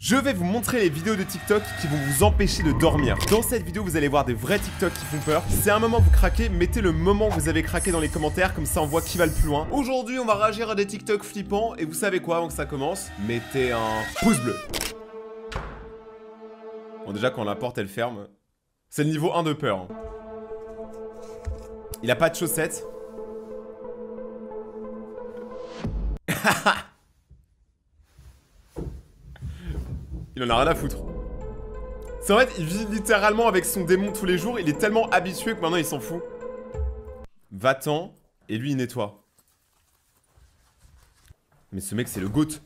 Je vais vous montrer les vidéos de TikTok qui vont vous empêcher de dormir. Dans cette vidéo, vous allez voir des vrais TikTok qui font peur. Si à un moment vous craquez, mettez le moment où vous avez craqué dans les commentaires, comme ça on voit qui va le plus loin. Aujourd'hui, on va réagir à des TikTok flippants, et vous savez quoi, avant que ça commence, mettez un pouce bleu. Bon, déjà, quand la porte elle ferme, c'est le niveau 1 de peur. Il a pas de chaussettes. Il en a rien à foutre. C'est vrai, il vit littéralement avec son démon tous les jours. Il est tellement habitué que maintenant il s'en fout. Va-t'en, et lui il nettoie. Mais ce mec c'est le GOAT.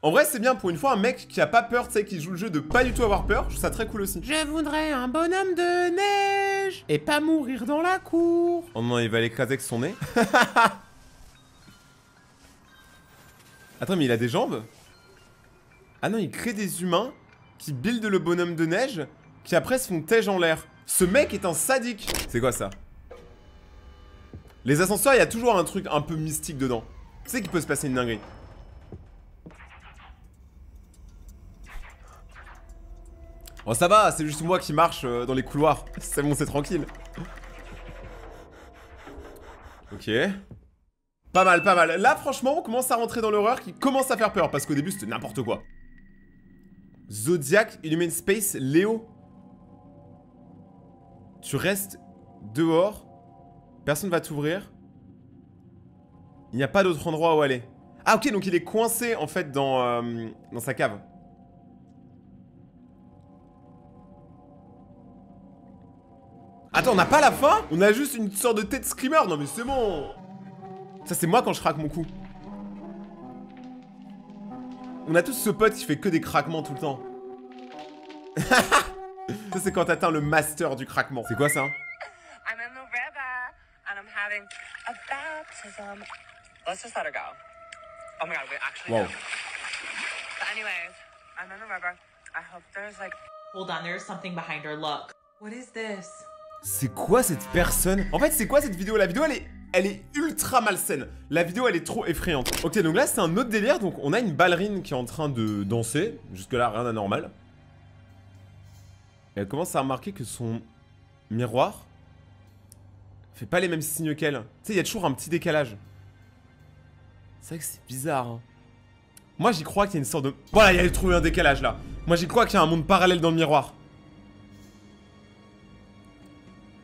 En vrai c'est bien pour une fois un mec qui a pas peur, tu sais, qui joue le jeu de pas du tout avoir peur. Je trouve ça très cool aussi. Je voudrais un bonhomme de neige et pas mourir dans la cour. Oh non, il va l'écraser avec son nez. Attends, mais il a des jambes? Ah non, il crée des humains qui buildent le bonhomme de neige, qui après se font tège en l'air. Ce mec est un sadique. C'est quoi ça? Les ascenseurs, il y a toujours un truc un peu mystique dedans. Tu sais qu'il peut se passer une dinguerie. Bon, ça va, c'est juste moi qui marche dans les couloirs. C'est bon, c'est tranquille. Ok. Pas mal, pas mal. Là, franchement, on commence à rentrer dans l'horreur qui commence à faire peur, parce qu'au début, c'était n'importe quoi. Zodiac, Illuminate Space, Léo. Tu restes dehors. Personne va t'ouvrir. Il n'y a pas d'autre endroit où aller. Ah ok, donc il est coincé en fait dans sa cave. Attends, on n'a pas la fin? On a juste une sorte de tête screamer. Non mais c'est bon. Ça c'est moi quand je craque mon cou. On a tous ce pote qui fait que des craquements tout le temps. Ça c'est quand t'atteins le master du craquement. C'est quoi ça? I'm in the river and I'm having a baptism. Let's just let her go. Oh my god, we actually Wow. do. But anyways, I'm in the river. I hope there's like... Hold on, there's something behind her. Look. What is this? C'est quoi cette personne? En fait, c'est quoi cette vidéo? La vidéo, elle est ultra malsaine. La vidéo, elle est trop effrayante. Ok, donc là, c'est un autre délire. Donc, on a une ballerine qui est en train de danser. Jusque-là, rien d'anormal. Et elle commence à remarquer que son miroir fait pas les mêmes signes qu'elle. Tu sais, il y a toujours un petit décalage. C'est vrai que c'est bizarre, hein. Moi, j'y crois qu'il y a une sorte de... Voilà, il y a trouvé un décalage, là. Moi, j'y crois qu'il y a un monde parallèle dans le miroir.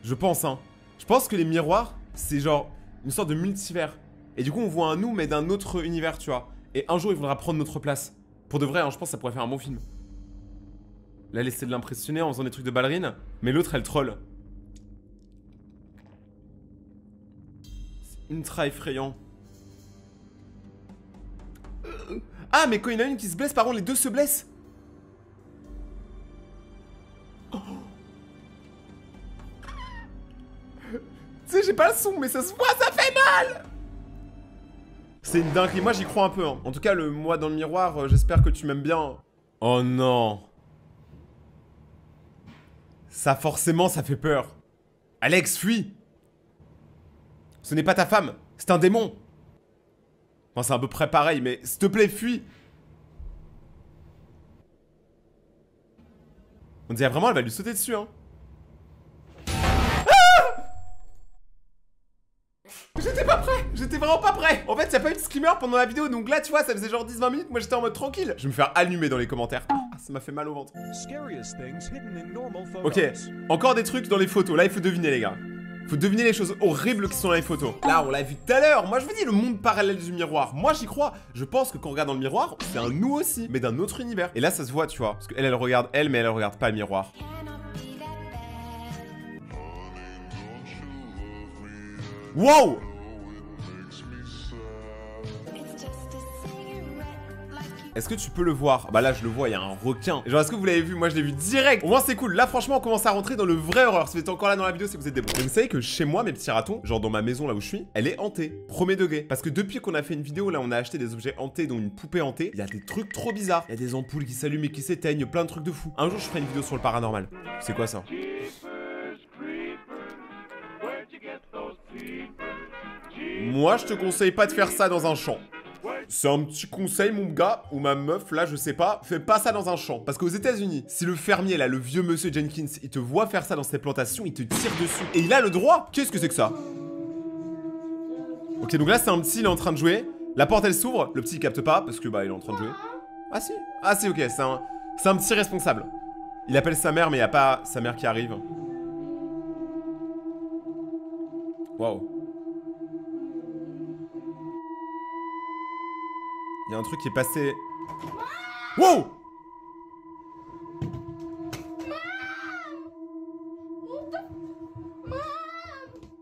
Je pense, hein. Je pense que les miroirs, c'est genre une sorte de multivers. Et du coup, on voit un nous, mais d'un autre univers, tu vois. Et un jour, il faudra prendre notre place. Pour de vrai, hein, je pense que ça pourrait faire un bon film. Là, elle essaie de l'impressionner en faisant des trucs de ballerine. Mais l'autre, elle troll. C'est ultra effrayant. Ah, mais quand il y en a une qui se blesse, par contre, les deux se blessent. Oh. Tu sais, j'ai pas le son, mais ça se voit, ça fait mal. C'est une dinguerie, moi j'y crois un peu, hein. En tout cas, le moi dans le miroir, j'espère que tu m'aimes bien. Oh non. Ça, forcément, ça fait peur. Alex, fuis. Ce n'est pas ta femme, c'est un démon. Enfin, c'est à peu près pareil, mais s'il te plaît, fuis. On dirait vraiment, elle va lui sauter dessus, hein. J'étais pas prêt, j'étais vraiment pas prêt. En fait, y'a pas eu de screamer pendant la vidéo, donc là, tu vois, ça faisait genre 10-20 minutes, moi j'étais en mode tranquille. Je vais me faire allumer dans les commentaires. Ah, ça m'a fait mal au ventre. Ok, encore des trucs dans les photos. Là, il faut deviner, les gars. Faut deviner les choses horribles qui sont dans les photos. Là, on l'a vu tout à l'heure. Moi, je vous dis, le monde parallèle du miroir. Moi, j'y crois. Je pense que quand on regarde dans le miroir, c'est un nous aussi, mais d'un autre univers. Et là, ça se voit, tu vois. Parce qu'elle, elle regarde elle, mais elle regarde pas le miroir. Wow! Est-ce que tu peux le voir? Bah là je le vois, il y a un requin. Genre est-ce que vous l'avez vu? Moi je l'ai vu direct. Au moins c'est cool. Là franchement on commence à rentrer dans le vrai horreur. Si vous êtes encore là dans la vidéo, c'est que vous êtes des bons. Et vous savez que chez moi, mes petits ratons, genre dans ma maison là où je suis, elle est hantée. Premier degré. Parce que depuis qu'on a fait une vidéo là, on a acheté des objets hantés, dont une poupée hantée. Il y a des trucs trop bizarres. Il y a des ampoules qui s'allument et qui s'éteignent, plein de trucs de fou. Un jour je ferai une vidéo sur le paranormal. C'est quoi ça? Moi je te conseille pas de faire ça dans un champ. C'est un petit conseil, mon gars, ou ma meuf, là, je sais pas. Fais pas ça dans un champ. Parce qu'aux États-Unis, si le fermier, là, le vieux monsieur Jenkins, il te voit faire ça dans ses plantations, il te tire dessus. Et il a le droit. Qu'est-ce que c'est que ça? Ok, donc là, c'est un petit, il est en train de jouer. La porte, elle s'ouvre. Le petit, il capte pas, parce que, bah, il est en train de jouer. Ah, si. Ah, si, ok, c'est un petit responsable. Il appelle sa mère, mais il n'y a pas sa mère qui arrive. Waouh. Il y a un truc qui est passé... Wow!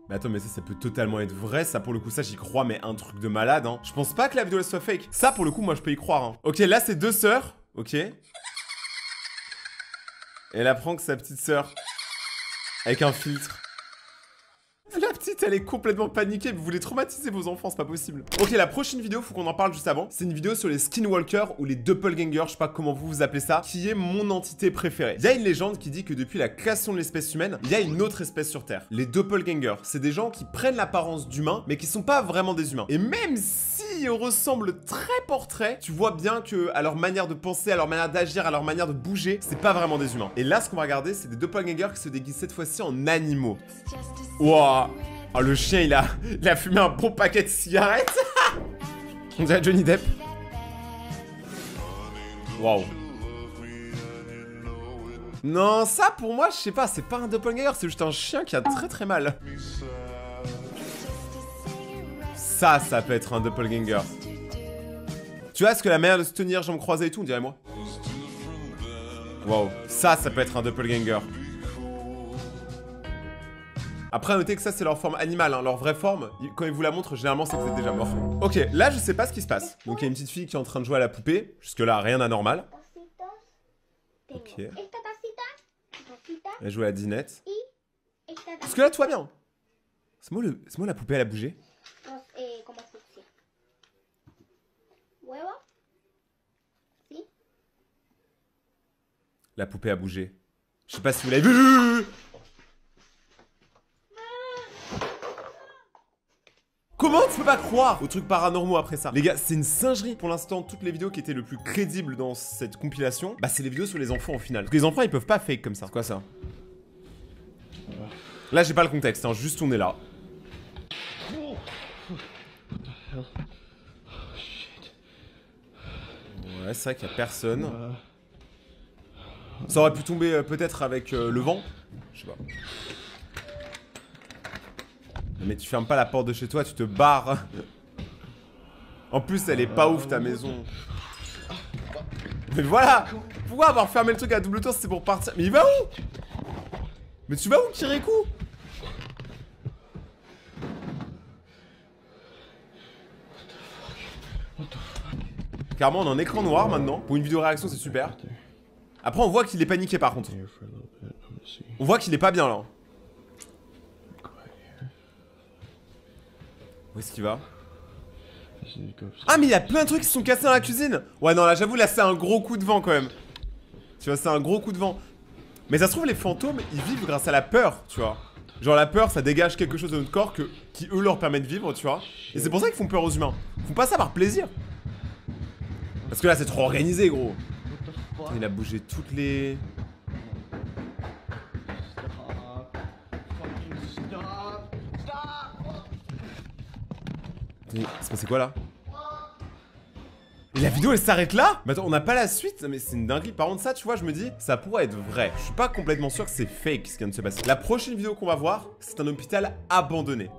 Mais attends, mais ça peut totalement être vrai, ça pour le coup, ça j'y crois, mais un truc de malade, hein. Je pense pas que la vidéo elle soit fake. Ça pour le coup, moi je peux y croire, hein. Ok, là c'est 2 sœurs, ok. Et elle apprend que sa petite sœur, avec un filtre. La petite, elle est complètement paniquée. Vous voulez traumatiser vos enfants, c'est pas possible. Ok, la prochaine vidéo, faut qu'on en parle juste avant. C'est une vidéo sur les skinwalkers ou les doppelgangers, je sais pas comment vous appelez ça, qui est mon entité préférée. Il y a une légende qui dit que depuis la création de l'espèce humaine, il y a une autre espèce sur Terre. Les doppelgangers, c'est des gens qui prennent l'apparence d'humains, mais qui sont pas vraiment des humains. Et même si on ressemble très portrait, tu vois bien que à leur manière de penser, à leur manière d'agir, à leur manière de bouger, c'est pas vraiment des humains. Et là, ce qu'on va regarder, c'est des doppelgangers qui se déguisent cette fois-ci en animaux. Wouah. Oh, le chien, il a fumé un bon paquet de cigarettes. On dirait Johnny Depp. Waouh. Non, ça pour moi, je sais pas, c'est pas un doppelganger, c'est juste un chien qui a très très mal. Ça peut être un doppelganger. Tu vois, est-ce que la manière de se tenir, jambes croisées et tout, dirais-moi. Waouh, ça peut être un doppelganger. Après, notez que ça, c'est leur forme animale, hein. Leur vraie forme, quand ils vous la montrent, généralement, c'est que vous êtes déjà mort. Ok, là, je sais pas ce qui se passe. Donc, il y a une petite fille qui est en train de jouer à la poupée. Jusque-là, rien d'anormal. Ok. Elle joue à la dinette. Jusque-là, tout va bien. C'est moi la poupée, elle a bougé. La poupée a bougé. Je sais pas si vous l'avez vu. Comment tu peux pas croire aux trucs paranormaux après ça? Les gars, c'est une singerie. Pour l'instant, toutes les vidéos qui étaient le plus crédibles dans cette compilation, bah c'est les vidéos sur les enfants au final. Parce que les enfants, ils peuvent pas fake comme ça. C'est quoi ça? Là, j'ai pas le contexte, hein, juste on est là. Ouais, c'est vrai qu'il y a personne. Ça aurait pu tomber peut-être avec le vent. Je sais pas. Mais tu fermes pas la porte de chez toi, tu te barres. En plus, elle est pas ouf ta maison. Mais voilà. Pourquoi avoir fermé le truc à double tour si c'est pour partir? Mais il va où? Mais tu vas où, Kirikou? Clairement, on est en écran noir maintenant. Pour une vidéo réaction, c'est super. Après, on voit qu'il est paniqué par contre. On voit qu'il est pas bien là. Où est-ce qu'il va? Ah, mais il y a plein de trucs qui sont cassés dans la cuisine. Ouais, non, là, j'avoue, là, c'est un gros coup de vent quand même. Tu vois, c'est un gros coup de vent. Mais ça se trouve, les fantômes, ils vivent grâce à la peur, tu vois. Genre, la peur, ça dégage quelque chose de notre corps qui, eux, leur permet de vivre, tu vois. Et c'est pour ça qu'ils font peur aux humains. Ils font pas ça par plaisir. Parce que là, c'est trop organisé, gros. Putain, il a bougé toutes les... C'est passé quoi là? Et la vidéo elle s'arrête là? Mais attends, on n'a pas la suite? Mais c'est une dinguerie. Par contre ça, tu vois, je me dis, ça pourrait être vrai. Je suis pas complètement sûr que c'est fake ce qui vient de se passer. La prochaine vidéo qu'on va voir, c'est un hôpital abandonné.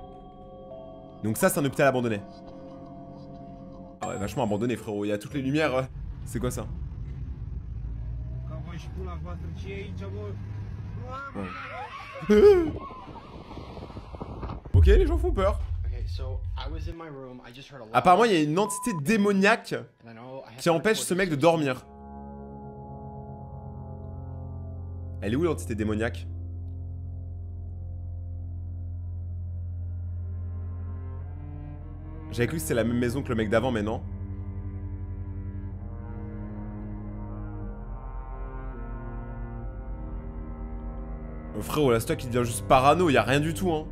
Donc ça, c'est un hôpital abandonné. Ah ouais, vachement abandonné frérot, il y a toutes les lumières. C'est quoi ça? Ouais. Ok, les gens font peur. Apparemment, il y a une entité démoniaque qui empêche ce mec de dormir. Elle est où l'entité démoniaque? J'avais cru que c'était la même maison que le mec d'avant, mais non. Frérot, la stock il devient juste parano, y a rien du tout, hein.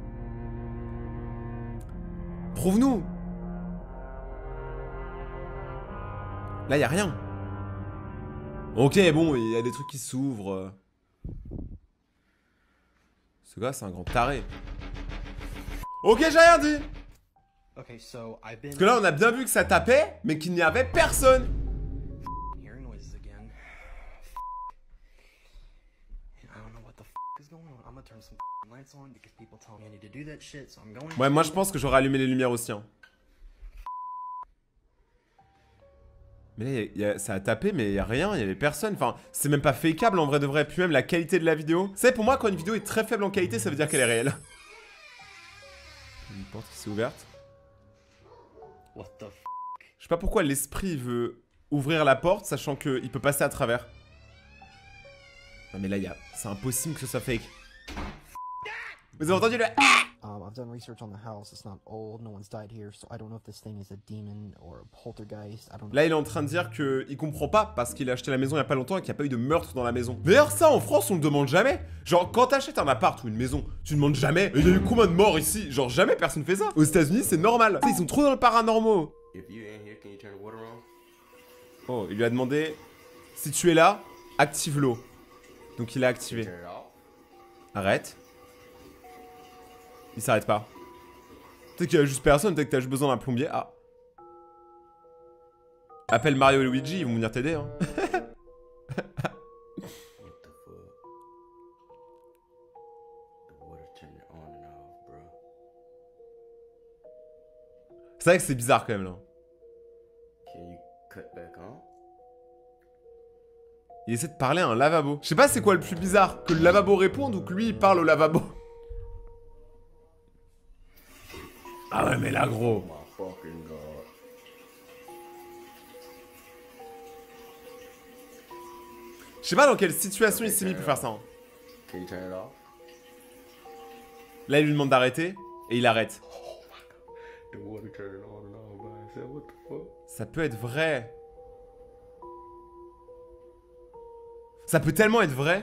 Là, y a rien. Ok, bon, il y a des trucs qui s'ouvrent. Ce gars, c'est un grand taré. Ok, j'ai rien dit. Okay, so I've been Parce que là, on a bien vu que ça tapait, mais qu'il n'y avait personne. hearing noises again. And I don't know what the is going on. I'm gonna turn some lights on because people tell me I need to do that shit, so I'm going. Ouais, moi, je pense que j'aurais allumé les lumières aussi. Hein. Mais là, ça a tapé, mais il n'y a rien, il n'y avait personne. Enfin, c'est même pas fakeable en vrai de vrai. Puis même la qualité de la vidéo. Vous savez, pour moi, quand une vidéo est très faible en qualité, ça veut dire qu'elle est réelle. Une porte qui s'est ouverte. What the Je sais pas pourquoi l'esprit veut ouvrir la porte, sachant qu'il peut passer à travers. Non mais là, c'est impossible que ce soit fake. Vous avez entendu le... I've done research on the house. It's not old. No one's died here, so I don't know if this thing is a demon or a poltergeist. I don't know. Là, il est en train de dire qu'il comprend pas parce qu'il a acheté la maison il y a pas longtemps et qu'il n'y a pas eu de meurtre dans la maison. D'ailleurs, ça, en France, on le demande jamais. Genre, quand t'achètes un appart ou une maison, tu demandes jamais. Il y a eu combien de morts ici? Genre, jamais personne fait ça. Aux États-Unis, c'est normal. Ils sont trop dans le paranormal. Oh, il lui a demandé si tu es là, active l'eau. Donc, il a activé. Arrête. Il s'arrête pas. Peut-être qu'il y a juste personne, peut-être que t'as juste besoin d'un plombier. Ah. Appelle Mario et Luigi, ils vont venir t'aider, hein. C'est vrai que c'est bizarre quand même, là. Il essaie de parler à un lavabo. Je sais pas c'est quoi le plus bizarre, que le lavabo réponde ou que lui il parle au lavabo. Ah ouais mais là gros. Je sais pas dans quelle situation il s'est mis pour faire ça. Hein. Là il lui demande d'arrêter et il arrête. Ça peut être vrai. Ça peut tellement être vrai.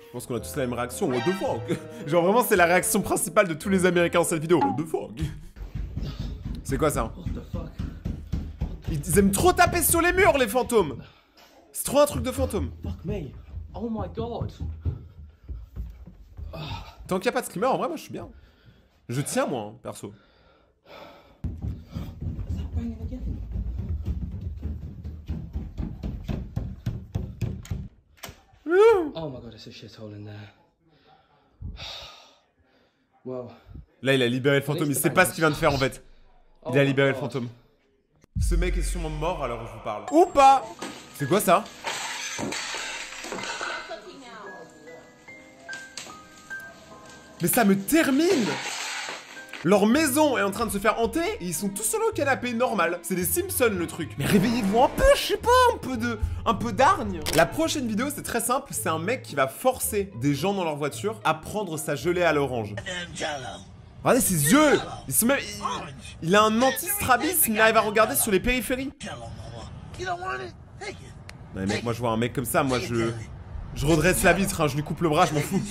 Je pense qu'on a tous la même réaction. What the fuck? Genre vraiment c'est la réaction principale de tous les Américains dans cette vidéo. What the fuck? C'est quoi ça? Ils aiment trop taper sur les murs les fantômes. C'est trop un truc de fantôme. Fuck me. Oh my god. Tant qu'il n'y a pas de screamer, en vrai moi je suis bien. Je tiens moi, hein, perso. Oh my god, it's a shithole in there. Wow. Là il a libéré le fantôme, il sait pas ce qu'il vient de faire en fait. Il a libéré le fantôme. Ce mec est sûrement mort alors je vous parle. Ou pas. C'est quoi ça? Mais ça me termine. Leur maison est en train de se faire hanter et ils sont tous seuls au canapé normal. C'est des Simpsons le truc. Mais réveillez-vous un peu, je sais pas, un peu d'hargne. La prochaine vidéo c'est très simple, c'est un mec qui va forcer des gens dans leur voiture à prendre sa gelée à l'orange. Regardez ses yeux. Ils sont même... il a un anti-strabisme, il arrive à regarder sur les périphéries. Non mais mec, moi je vois un mec comme ça, moi je redresse la vitre, hein, je lui coupe le bras, je m'en fous.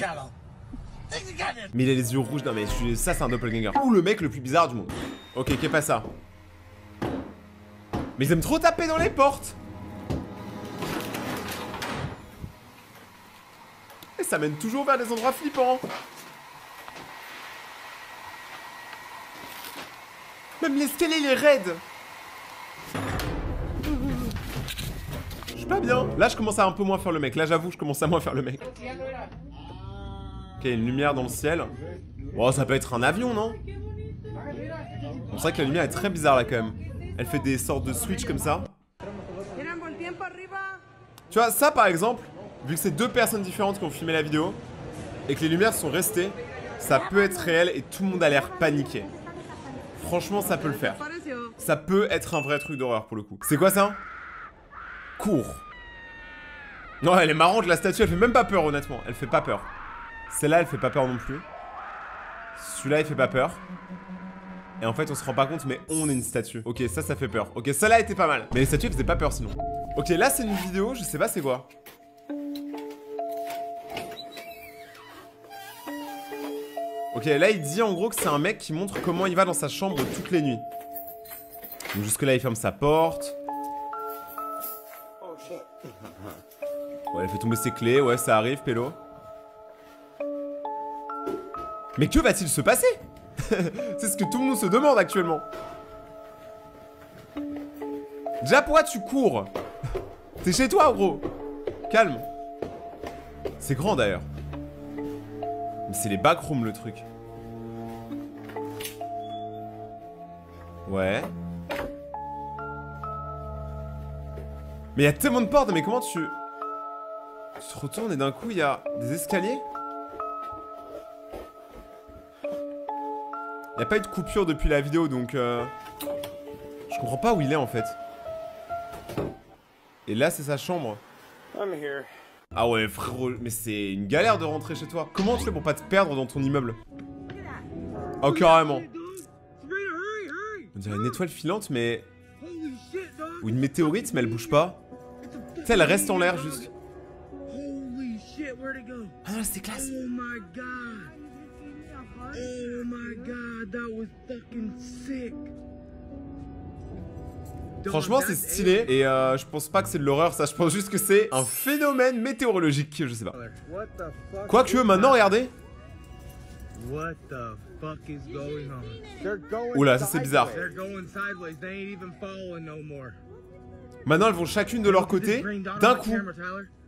Mais il a les yeux rouges, non mais ça c'est un doppelganger. Ou le mec le plus bizarre du monde. Ok, qu'est pas ça. Mais ils aiment trop taper dans les portes. Et ça mène toujours vers des endroits flippants. Même l'escalier il est raide. Je suis pas bien. Là je commence à un peu moins faire le mec. Là j'avoue je commence à moins faire le mec. Ok, une lumière dans le ciel. Oh, ça peut être un avion, non? C'est vrai que la lumière est très bizarre là quand même. Elle fait des sortes de switch comme ça. Tu vois, ça par exemple, vu que c'est deux personnes différentes qui ont filmé la vidéo et que les lumières sont restées, ça peut être réel et tout le monde a l'air paniqué. Franchement, ça peut le faire. Ça peut être un vrai truc d'horreur pour le coup. C'est quoi ça? Cours. Non, elle est marrante la statue, elle fait même pas peur honnêtement. Elle fait pas peur. Celle-là, elle fait pas peur non plus. Celui-là, il fait pas peur. Et en fait, on se rend pas compte, mais on est une statue. Ok, ça fait peur. Ok, celle-là était pas mal. Mais les statues, elles faisaient pas peur sinon. Ok, là, c'est une vidéo, je sais pas c'est quoi. Ok, là il dit en gros que c'est un mec qui montre comment il va dans sa chambre toutes les nuits. Donc jusque là il ferme sa porte. Ouais, il fait tomber ses clés, ouais ça arrive Pélo. Mais que va-t-il se passer? C'est ce que tout le monde se demande actuellement. Déjà pourquoi tu cours? T'es chez toi gros. Calme. C'est grand d'ailleurs. Mais c'est les backrooms le truc. Ouais. Mais il y a tellement de portes, mais comment tu te retournes et d'un coup il y a des escaliers? Il n'y a pas eu de coupure depuis la vidéo donc je comprends pas où il est en fait. Et là c'est sa chambre. Ah ouais frérot, mais c'est une galère de rentrer chez toi. Comment tu fais pour pas te perdre dans ton immeuble? Oh carrément. On dirait une étoile filante mais... Ou une météorite mais elle bouge pas. Tu sais elle reste en l'air juste. Ah non c'est classe. Oh my god, that was fucking sick. Franchement c'est stylé et je pense pas que c'est de l'horreur ça, je pense juste que c'est un phénomène météorologique, je sais pas. Quoi que tu veux maintenant regarder. What the fuck is going on? Oula ça c'est bizarre. They're going sideways, they ain't even following no more. Maintenant elles vont chacune de leur côté, d'un coup.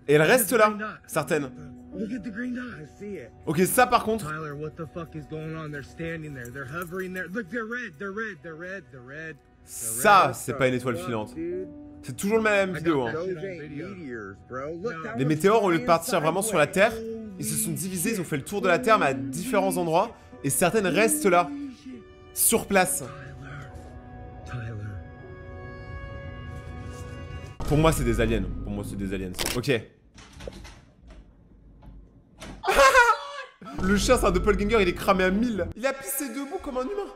Et elles restent là, certaines. Look at the green dot, I see it. Ok ça par contre. Tyler, what the fuck is going on? They're standing there, they're hovering there. Look, they're red, they're red, they're red, they're red. Ça c'est pas une étoile filante. C'est toujours le même vidéo hein. Les météores au lieu de partir vraiment sur la Terre, ils se sont divisés, ils ont fait le tour de la Terre mais à différents endroits. Et certaines restent là, sur place. Tyler. Pour moi c'est des aliens, pour moi c'est des aliens. Ok. Le chien c'est un doppelganger, il est cramé à 1000. Il a pissé debout comme un humain.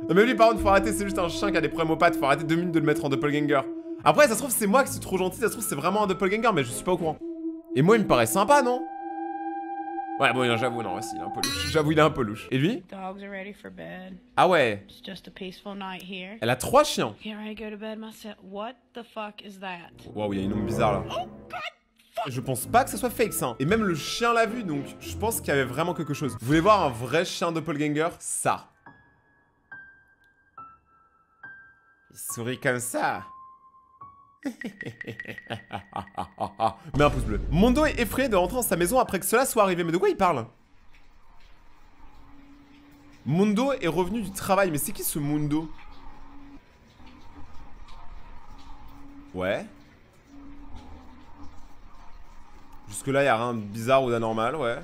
Non mais lui par contre faut arrêter, c'est juste un chien qui a des problèmes aux pattes, faut arrêter 2 minutes de le mettre en doppelganger. Après ça se trouve c'est moi qui suis trop gentil, ça se trouve c'est vraiment un doppelganger mais je suis pas au courant. Et moi il me paraît sympa non? Ouais bon j'avoue non, si, il est un peu louche. J'avoue il est un peu louche. Et lui? Dogs are ready for bed. Ah ouais. It's just a peaceful night here. Elle a 3 chiens. Get ready to go to bed myself. What the fuck is that? Waouh, il y a une ombre bizarre là. Oh god! Je pense pas que ça soit fake ça. Et même le chien l'a vu donc je pense qu'il y avait vraiment quelque chose. Vous voulez voir un vrai chien doppelganger? Ça. Il sourit comme ça. Mets un pouce bleu. Mondo est effrayé de rentrer dans sa maison après que cela soit arrivé. Mais de quoi il parle? Mondo est revenu du travail. Mais c'est qui ce Mondo? Ouais. Jusque là, y a rien de bizarre ou d'anormal, ouais.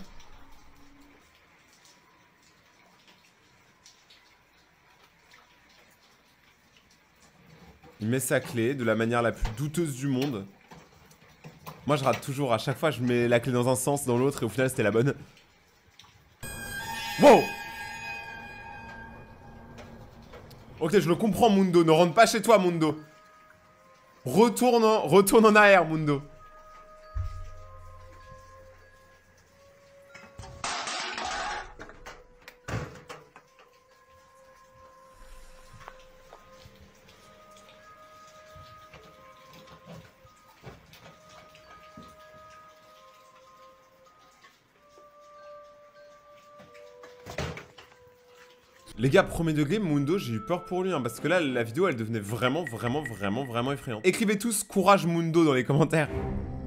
Il met sa clé de la manière la plus douteuse du monde. Moi, je rate toujours. À chaque fois, je mets la clé dans un sens, dans l'autre, et au final, c'était la bonne. Wow! Ok, je le comprends, Mundo. Ne rentre pas chez toi, Mundo. Retourne en arrière, Mundo. Les gars, premier degré, Mundo, j'ai eu peur pour lui, hein, parce que là, la vidéo, elle devenait vraiment effrayante. Écrivez tous courage Mundo dans les commentaires.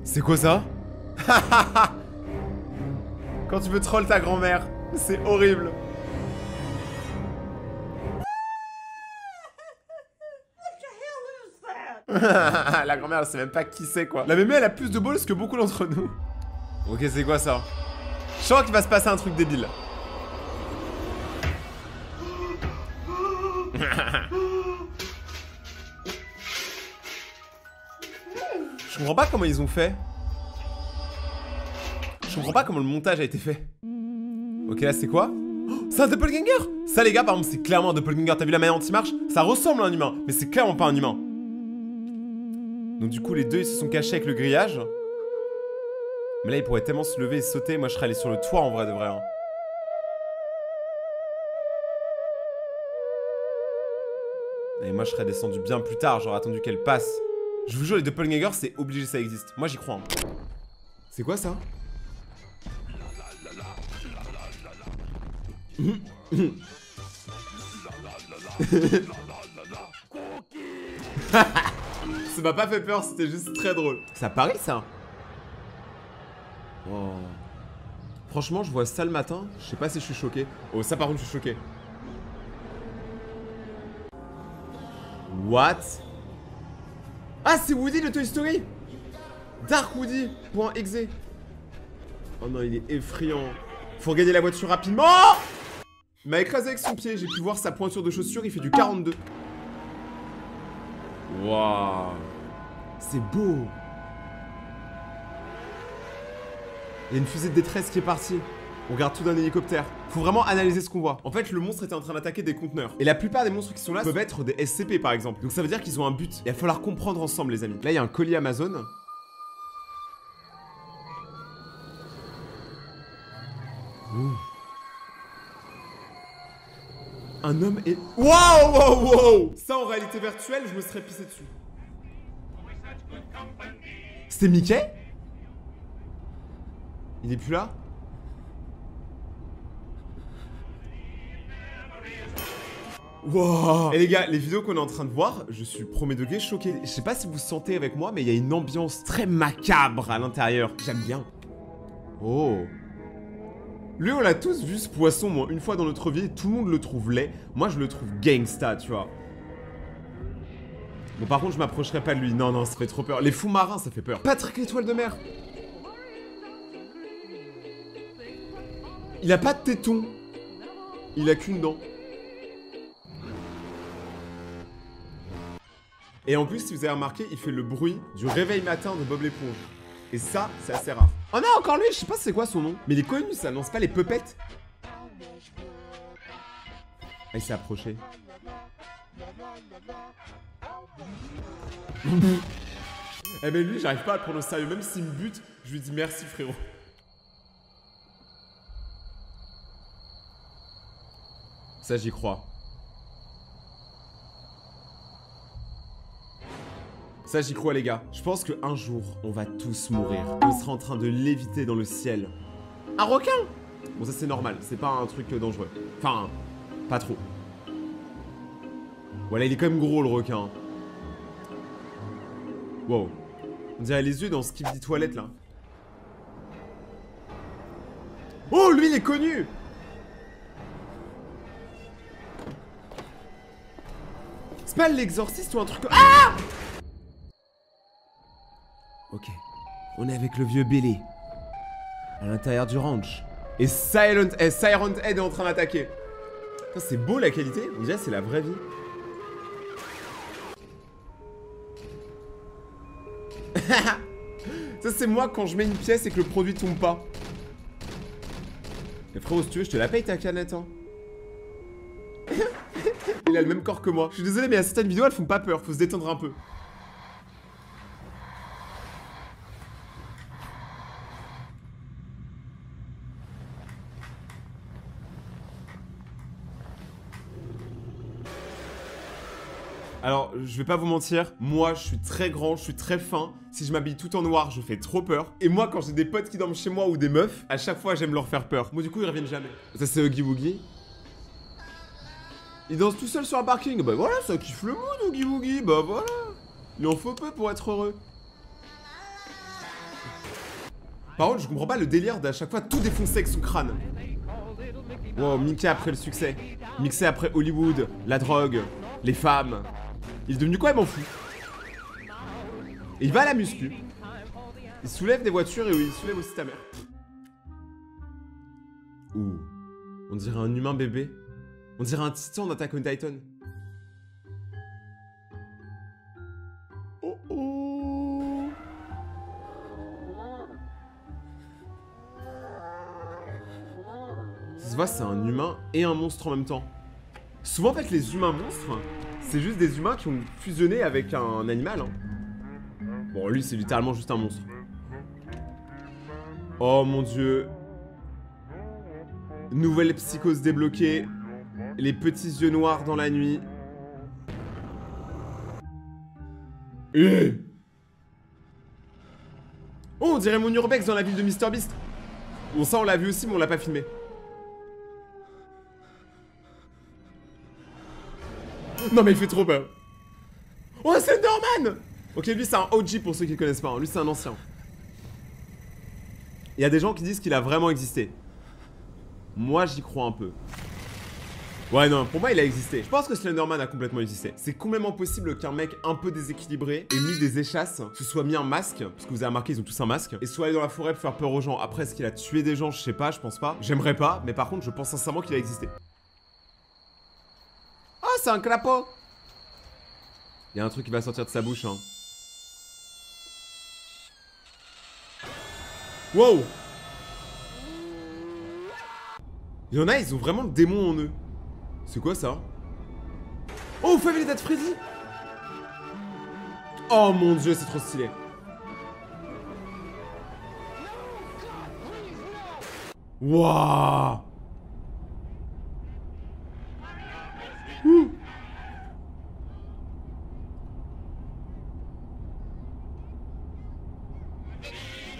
C'est quoi ça? Quand tu veux troll ta grand-mère, c'est horrible. La grand-mère, elle sait même pas qui c'est, quoi. La mémé, elle a plus de balls que beaucoup d'entre nous. Ok, c'est quoi ça? Je sens qu'il va se passer un truc débile. Je comprends pas comment ils ont fait. Je comprends pas comment le montage a été fait. Ok, là c'est quoi? Oh, c'est un doppelganger! Ça les gars, par exemple, c'est clairement un doppelganger. T'as vu la manière dont il marche? Ça ressemble à un humain, mais c'est clairement pas un humain. Donc du coup, les deux, ils se sont cachés avec le grillage. Mais là, ils pourraient tellement se lever et sauter. Moi, je serais allé sur le toit en vrai de vrai. Hein. Et moi, je serais descendu bien plus tard, j'aurais attendu qu'elle passe. Je vous jure, les doppelgangers, c'est obligé, ça existe. Moi, j'y crois. Hein. C'est quoi ça? Ça m'a pas fait peur, c'était juste très drôle. Ça Paris, ça? Oh. Franchement, je vois ça le matin, je sais pas si je suis choqué. Oh, ça par contre, je suis choqué. What? Ah, c'est Woody de Toy Story? Dark Woody, .exe. Oh non, il est effrayant. Faut regagner la voiture rapidement. Il m'a écrasé avec son pied, j'ai pu voir sa pointure de chaussure, il fait du 42. Waouh. C'est beau. Il y a une fusée de détresse qui est partie. On regarde tout d'un hélicoptère. Faut vraiment analyser ce qu'on voit. En fait, le monstre était en train d'attaquer des conteneurs. Et la plupart des monstres qui sont là peuvent être des SCP par exemple. Donc ça veut dire qu'ils ont un but. Il va falloir comprendre ensemble les amis. Là, il y a un colis Amazon. Ouh. Un homme est... Waouh, waouh, waouh. Ça en réalité virtuelle, je me serais pissé dessus. C'était Mickey? Il est plus là? Wow. Et les gars, les vidéos qu'on est en train de voir, je suis premier degré choqué. Je sais pas si vous sentez avec moi, mais il y a une ambiance très macabre à l'intérieur. J'aime bien. Oh. Lui, on l'a tous vu ce poisson, moi, une fois dans notre vie. Tout le monde le trouve laid. Moi, je le trouve gangsta, tu vois. Bon, par contre, je m'approcherai pas de lui. Non, non, ça fait trop peur. Les fous marins, ça fait peur. Patrick l'étoile de mer. Il a pas de téton. Il a qu'une dent. Et en plus, si vous avez remarqué, il fait le bruit du réveil matin de Bob l'éponge. Et ça, c'est assez rare. Oh non, encore lui, je sais pas c'est quoi son nom. Mais il est connu ça, non, c'est pas les Puppets? Ah, il s'est approché. Eh ben lui, j'arrive pas à le prendre au sérieux. Même s'il me bute, je lui dis merci frérot. Ça, j'y crois. Ça, j'y crois, les gars. Je pense qu'un jour, on va tous mourir. On sera en train de léviter dans le ciel. Un requin? Bon, ça, c'est normal. C'est pas un truc dangereux. Enfin, pas trop. Voilà, il est quand même gros, le requin. Wow. On dirait les yeux dans ce Skibidi Toilette, là. Oh, lui, il est connu! C'est pas l'exorciste ou un truc... Ah! Ok, on est avec le vieux Billy, à l'intérieur du ranch. Et Siren Head est en train d'attaquer. C'est beau la qualité, on dirait c'est la vraie vie. Ça c'est moi quand je mets une pièce et que le produit tombe pas. Mais frérot, si tu veux, je te la paye ta canette, hein. Il a le même corps que moi. Je suis désolé, mais à certaines vidéos, elles font pas peur, faut se détendre un peu. Alors, je vais pas vous mentir, moi, je suis très grand, je suis très fin. Si je m'habille tout en noir, je fais trop peur. Et moi, quand j'ai des potes qui dorment chez moi ou des meufs, à chaque fois, j'aime leur faire peur. Moi, du coup, ils reviennent jamais. Ça, c'est Oogie Woogie. Il danse tout seul sur un parking. Bah voilà, ça kiffe le mood, Oogie Woogie. Bah voilà. Il en faut peu pour être heureux. Par contre, je comprends pas le délire d'à chaque fois tout défoncer avec son crâne. Wow, Mickey après le succès. Mickey après Hollywood, la drogue, les femmes. Il est devenu quoi, il m'en fout. Et il va à la muscu. Il soulève des voitures et il soulève aussi ta mère. Ouh. On dirait un humain bébé. On dirait un titan d'Attack on Titan. Oh oh. Ça se voit, c'est un humain et un monstre en même temps. Souvent, en fait, les humains monstres, c'est juste des humains qui ont fusionné avec un animal. Hein. Bon, lui, c'est littéralement juste un monstre. Oh mon dieu. Nouvelle psychose débloquée. Les petits yeux noirs dans la nuit. Oh, on dirait mon Urbex dans la ville de MrBeast. Bon, ça, on l'a vu aussi, mais on l'a pas filmé. Non, mais il fait trop peur. Oh, Slenderman! Ok, lui, c'est un OG pour ceux qui le connaissent pas. Hein. Lui, c'est un ancien. Il y a des gens qui disent qu'il a vraiment existé. Moi, j'y crois un peu. Ouais, non, pour moi, il a existé. Je pense que Slenderman a complètement existé. C'est complètement possible qu'un mec un peu déséquilibré ait mis des échasses, se soit mis un masque, parce que vous avez remarqué, ils ont tous un masque, et soit allé dans la forêt pour faire peur aux gens. Après, est-ce qu'il a tué des gens? Je sais pas, je pense pas. J'aimerais pas, mais par contre, je pense sincèrement qu'il a existé. Oh, c'est un crapaud! Il y a un truc qui va sortir de sa bouche, hein. Wow! Il y en a, ils ont vraiment le démon en eux. C'est quoi ça? Oh, Five Nights at Freddy! Oh mon dieu, c'est trop stylé. Waouh!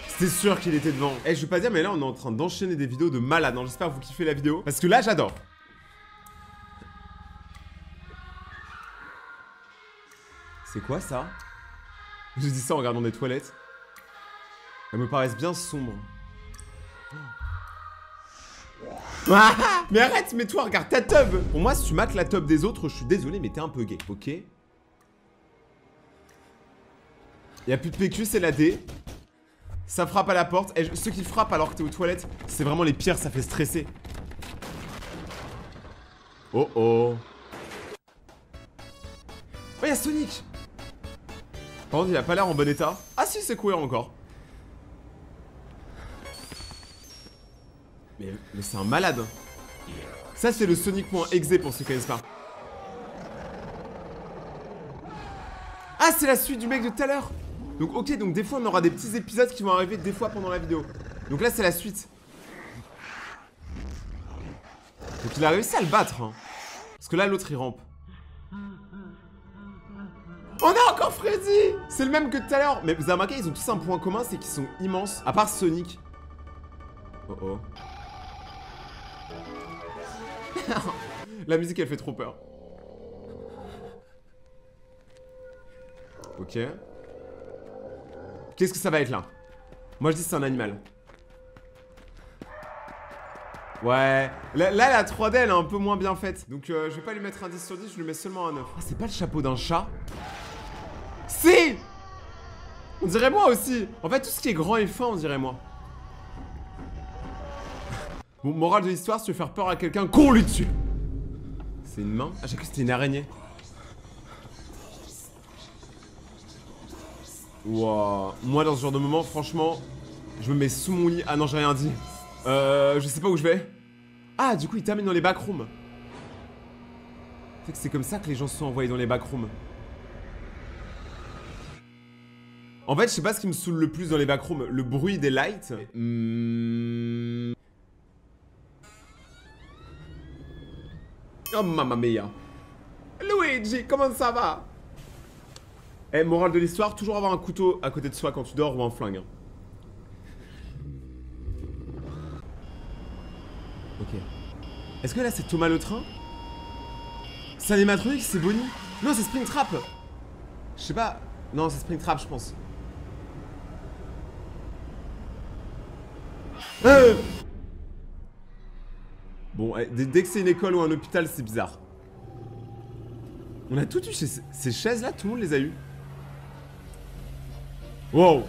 C'était sûr qu'il était devant. Eh, je vais pas dire, mais là, on est en train d'enchaîner des vidéos de malade. J'espère que vous kiffez la vidéo. Parce que là, j'adore. C'est quoi ça? Je dis ça en regardant des toilettes. Elles me paraissent bien sombres. Ah, mais arrête, mais toi, regarde ta tub. Pour moi, si tu mates la tub des autres, je suis désolé, mais t'es un peu gay, ok? Y'a plus de PQ, c'est la D. Ça frappe à la porte. Et ceux qui frappent alors que t'es aux toilettes, c'est vraiment les pires, ça fait stresser. Oh oh. Oh, y'a Sonic. Par contre, il a pas l'air en bon état. Ah si, c'est cohérent encore. Mais c'est un malade. Ça, c'est le Sonic.exe pour ceux qui connaissent pas. Ah, c'est la suite du mec de tout à l'heure. Donc ok, donc des fois on aura des petits épisodes qui vont arriver des fois pendant la vidéo. Donc là c'est la suite. Donc il a réussi à le battre hein. Parce que là l'autre il rampe. On a encore Freddy. C'est le même que tout à l'heure. Mais vous avez remarqué, ils ont tous un point commun, c'est qu'ils sont immenses. À part Sonic. Oh oh. La musique elle fait trop peur. Ok. Qu'est-ce que ça va être là? Moi je dis c'est un animal. Ouais. Là la 3D elle est un peu moins bien faite. Donc je vais pas lui mettre un 10 sur 10, je lui mets seulement un 9. Ah c'est pas le chapeau d'un chat? Si! On dirait moi aussi. En fait tout ce qui est grand et fin on dirait moi. Bon, morale de l'histoire, si tu veux faire peur à quelqu'un, qu'on lui dessus. C'est une main? Ah j'ai cru que c'était une araignée. Wow. Moi dans ce genre de moment franchement je me mets sous mon lit. Ah non j'ai rien dit. Je sais pas où je vais. Ah du coup il termine dans les backrooms. C'est comme ça que les gens se sont envoyés dans les backrooms. En fait je sais pas ce qui me saoule le plus dans les backrooms. Le bruit des lights. Oh mamma mia. Luigi comment ça va? Eh, morale de l'histoire, toujours avoir un couteau à côté de soi quand tu dors ou un flingue. Ok. Est-ce que là c'est Thomas le train? C'est animatronique, c'est Bonnie? Non, c'est Springtrap. Je sais pas. Non, c'est Springtrap, je pense. Bon, dès que c'est une école ou un hôpital, c'est bizarre. On a tout eu chez ces chaises-là, tout le monde les a eu. Wow.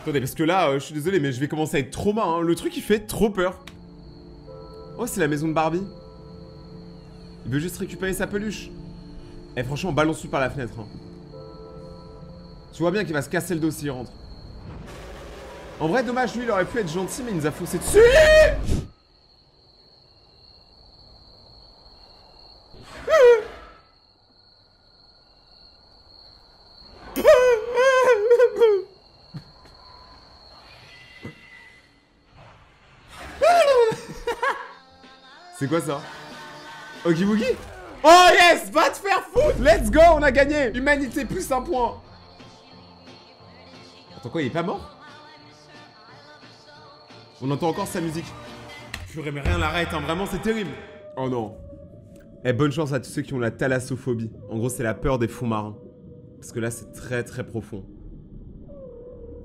Attendez, parce que là, je suis désolé, mais je vais commencer à être trauma, hein. Le truc, il fait trop peur. Oh, c'est la maison de Barbie. Il veut juste récupérer sa peluche. Eh, franchement, balance-lui par la fenêtre, hein. Tu vois bien qu'il va se casser le dos s'il rentre. En vrai, dommage, lui, il aurait pu être gentil, mais il nous a foncé dessus. C'est quoi ça? Oogie Boogie? Oh yes! Va te faire foutre! Let's go, on a gagné! Humanité plus 1 point. Attends quoi, il est pas mort? On entend encore sa musique. Purée, mais rien l'arrête, hein. Vraiment, c'est terrible. Oh non. Eh, bonne chance à tous ceux qui ont la thalassophobie. En gros, c'est la peur des fonds marins. Parce que là, c'est très très profond.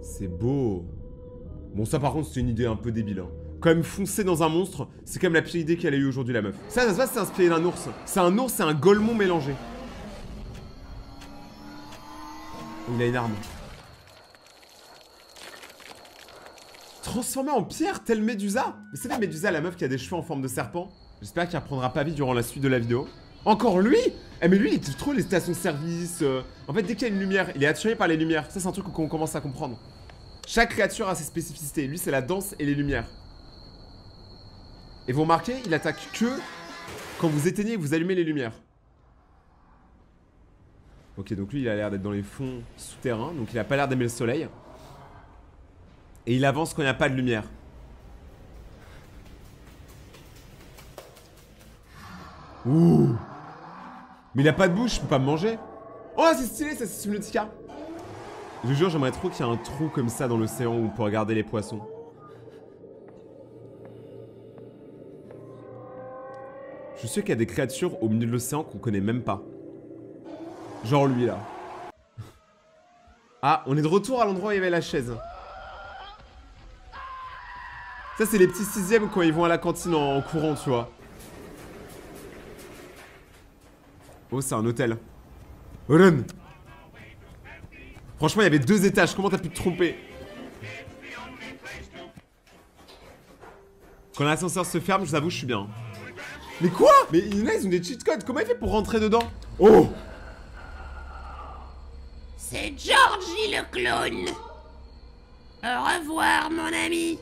C'est beau. Bon, ça par contre, c'est une idée un peu débile, hein. Quand même foncer dans un monstre, c'est quand même la pire idée qu'elle a eu aujourd'hui, la meuf. Ça se passe, c'est inspiré d'un ours. C'est un ours et un golemon mélangé. Il a une arme. Transformé en pierre, telle Médusa. Mais c'est la Médusa, la meuf qui a des cheveux en forme de serpent. J'espère qu'il reprendra pas vie durant la suite de la vidéo. Encore lui? Eh mais lui, il kiffe trop les stations-service. En fait, dès qu'il y a une lumière, il est attiré par les lumières. Ça, c'est un truc qu'on commence à comprendre. Chaque créature a ses spécificités. Lui, c'est la danse et les lumières. Et vous remarquez, il attaque que quand vous éteignez et vous allumez les lumières. Ok, donc lui, il a l'air d'être dans les fonds souterrains. Donc il a pas l'air d'aimer le soleil. Et il avance quand il n'y a pas de lumière. Ouh. Mais il a pas de bouche, je peux pas me manger. Oh, c'est stylé, ça, c'est Subnautica. Je vous jure, j'aimerais trop qu'il y ait un trou comme ça dans l'océan où on peut regarder les poissons. Je suis sûr qu'il y a des créatures au milieu de l'océan qu'on connaît même pas. Genre lui, là. Ah, on est de retour à l'endroit où il y avait la chaise. Ça, c'est les petits 6e quand ils vont à la cantine en courant, tu vois. Oh, c'est un hôtel. Run. Franchement, il y avait 2 étages. Comment t'as pu te tromper? Quand l'ascenseur se ferme, je vous avoue, je suis bien. Mais quoi? Mais il y en a, ils ont des cheat codes. Comment il fait pour rentrer dedans? Oh! C'est Georgie le clown. Au revoir, mon ami.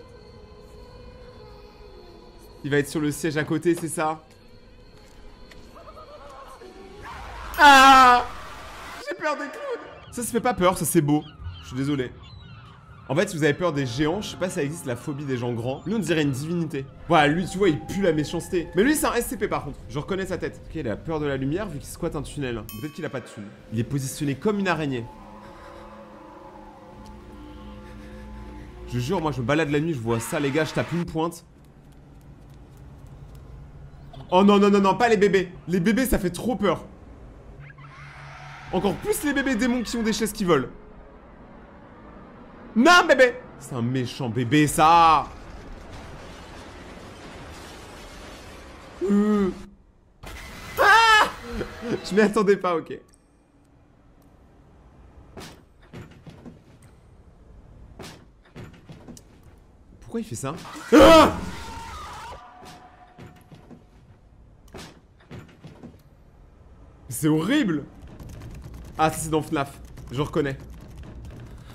Il va être sur le siège à côté, c'est ça? Ah! J'ai peur des clowns. Ça se fait pas peur, ça c'est beau. Je suis désolé. En fait, si vous avez peur des géants, je sais pas si ça existe la phobie des gens grands. Lui, on dirait une divinité. Voilà, lui, tu vois, il pue la méchanceté. Mais lui, c'est un SCP par contre. Je reconnais sa tête. Ok, il a peur de la lumière vu qu'il squatte un tunnel. Peut-être qu'il a pas de thune. Il est positionné comme une araignée. Je jure, moi, je me balade la nuit, je vois ça, les gars, je tape une pointe. Oh non, non, non, non, pas les bébés. Les bébés, ça fait trop peur. Encore plus les bébés démons qui ont des chaises qui volent. Non, bébé. C'est un méchant bébé, ça. Ah. Je m'y attendais pas, ok. Pourquoi il fait ça? Ah. C'est horrible. Ah, ça c'est dans FNAF. Je reconnais.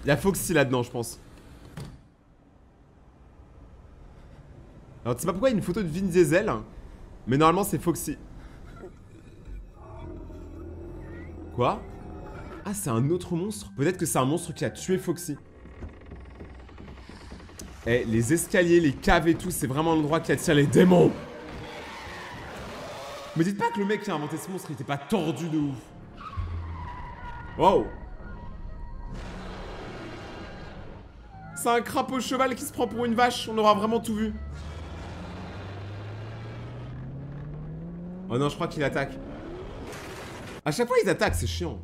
Il y a Foxy là-dedans, je pense. Alors, tu sais pas pourquoi il y a une photo de Vin Diesel. Mais normalement, c'est Foxy. Quoi? Ah, c'est un autre monstre? Peut-être que c'est un monstre qui a tué Foxy. Eh, les escaliers, les caves et tout, c'est vraiment l'endroit qui attire les démons. Me dites pas que le mec qui a inventé ce monstre, il était pas tordu de ouf. Wow. C'est un crapaud cheval qui se prend pour une vache. On aura vraiment tout vu. Oh non, je crois qu'il attaque. À chaque fois, ils attaquent, c'est chiant.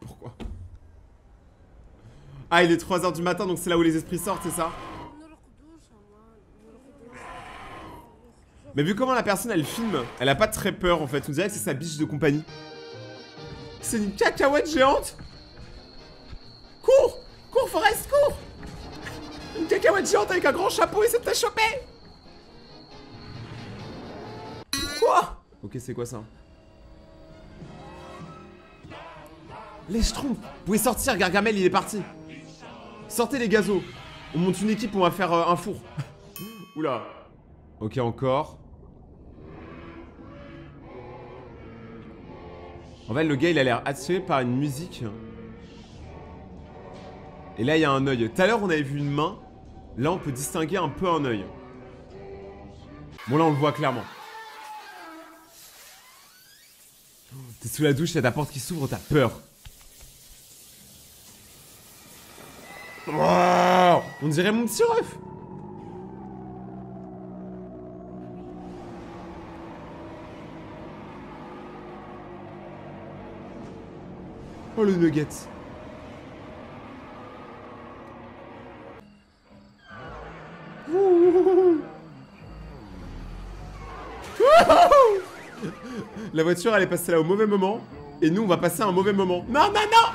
Pourquoi? Ah, il est 3 h du matin, donc c'est là où les esprits sortent, c'est ça? Mais vu comment la personne, elle filme, elle a pas très peur, en fait. On dirait que c'est sa biche de compagnie. C'est une cacahuète géante. Cours! Cours, Forrest, cours! Une cacahuète géante avec un grand chapeau et ça t'a chopé! Quoi? Ok, c'est quoi ça? Les schtroumpfs! Vous pouvez sortir, Gargamel, il est parti! Sortez les gazos! On monte une équipe, on va faire un four. Oula. Ok, encore. En fait, le gars, il a l'air attiré par une musique. Et là, il y a un œil. Tout à l'heure, on avait vu une main. Là, on peut distinguer un peu un œil. Bon, là, on le voit clairement. T'es sous la douche, y'a ta porte qui s'ouvre, t'as peur. Oh, on dirait mon petit ref. Oh le nugget. La voiture elle est passée là au mauvais moment. Et nous on va passer à un mauvais moment. Non non non.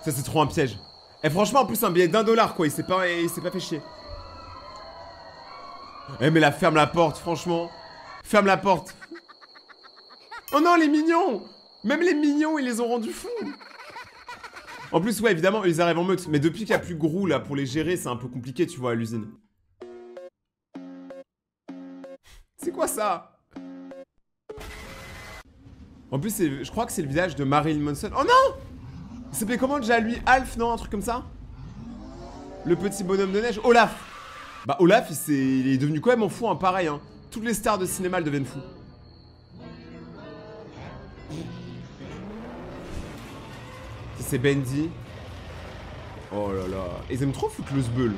Ça c'est trop un piège. Et franchement en plus un billet d'$1 quoi. Il s'est pas fait chier. Eh mais là ferme la porte franchement. Ferme la porte. Oh non les mignons. Même les mignons ils les ont rendus fous. En plus ouais évidemment ils arrivent en meute. Mais depuis qu'il n'y a plus Grou là pour les gérer c'est un peu compliqué tu vois à l'usine. C'est quoi ça? En plus je crois que c'est le village de Marilyn Manson. Oh non! Il s'appelait comment déjà lui? Alf non? Un truc comme ça? Le petit bonhomme de neige? Olaf. Bah Olaf il est devenu quand même en fou hein, pareil hein. Toutes les stars de cinéma elles deviennent fous. C'est Bendy. Oh là là. Ils aiment trop foutre le sbeul.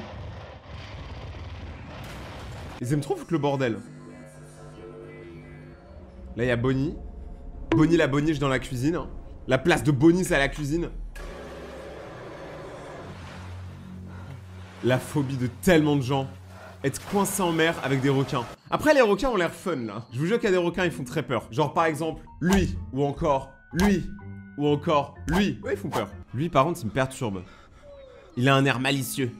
Ils aiment trop foutre le bordel. Là il y a Bonnie. Bonnie la boniche dans la cuisine. La place de Bonnie c'est à la cuisine. La phobie de tellement de gens. Être coincé en mer avec des requins. Après les requins ont l'air fun là. Je vous jure qu'il y a des requins ils font très peur. Genre par exemple lui ou encore lui. Ou encore lui. Ouais ils font peur. Lui par contre il me perturbe. Il a un air malicieux.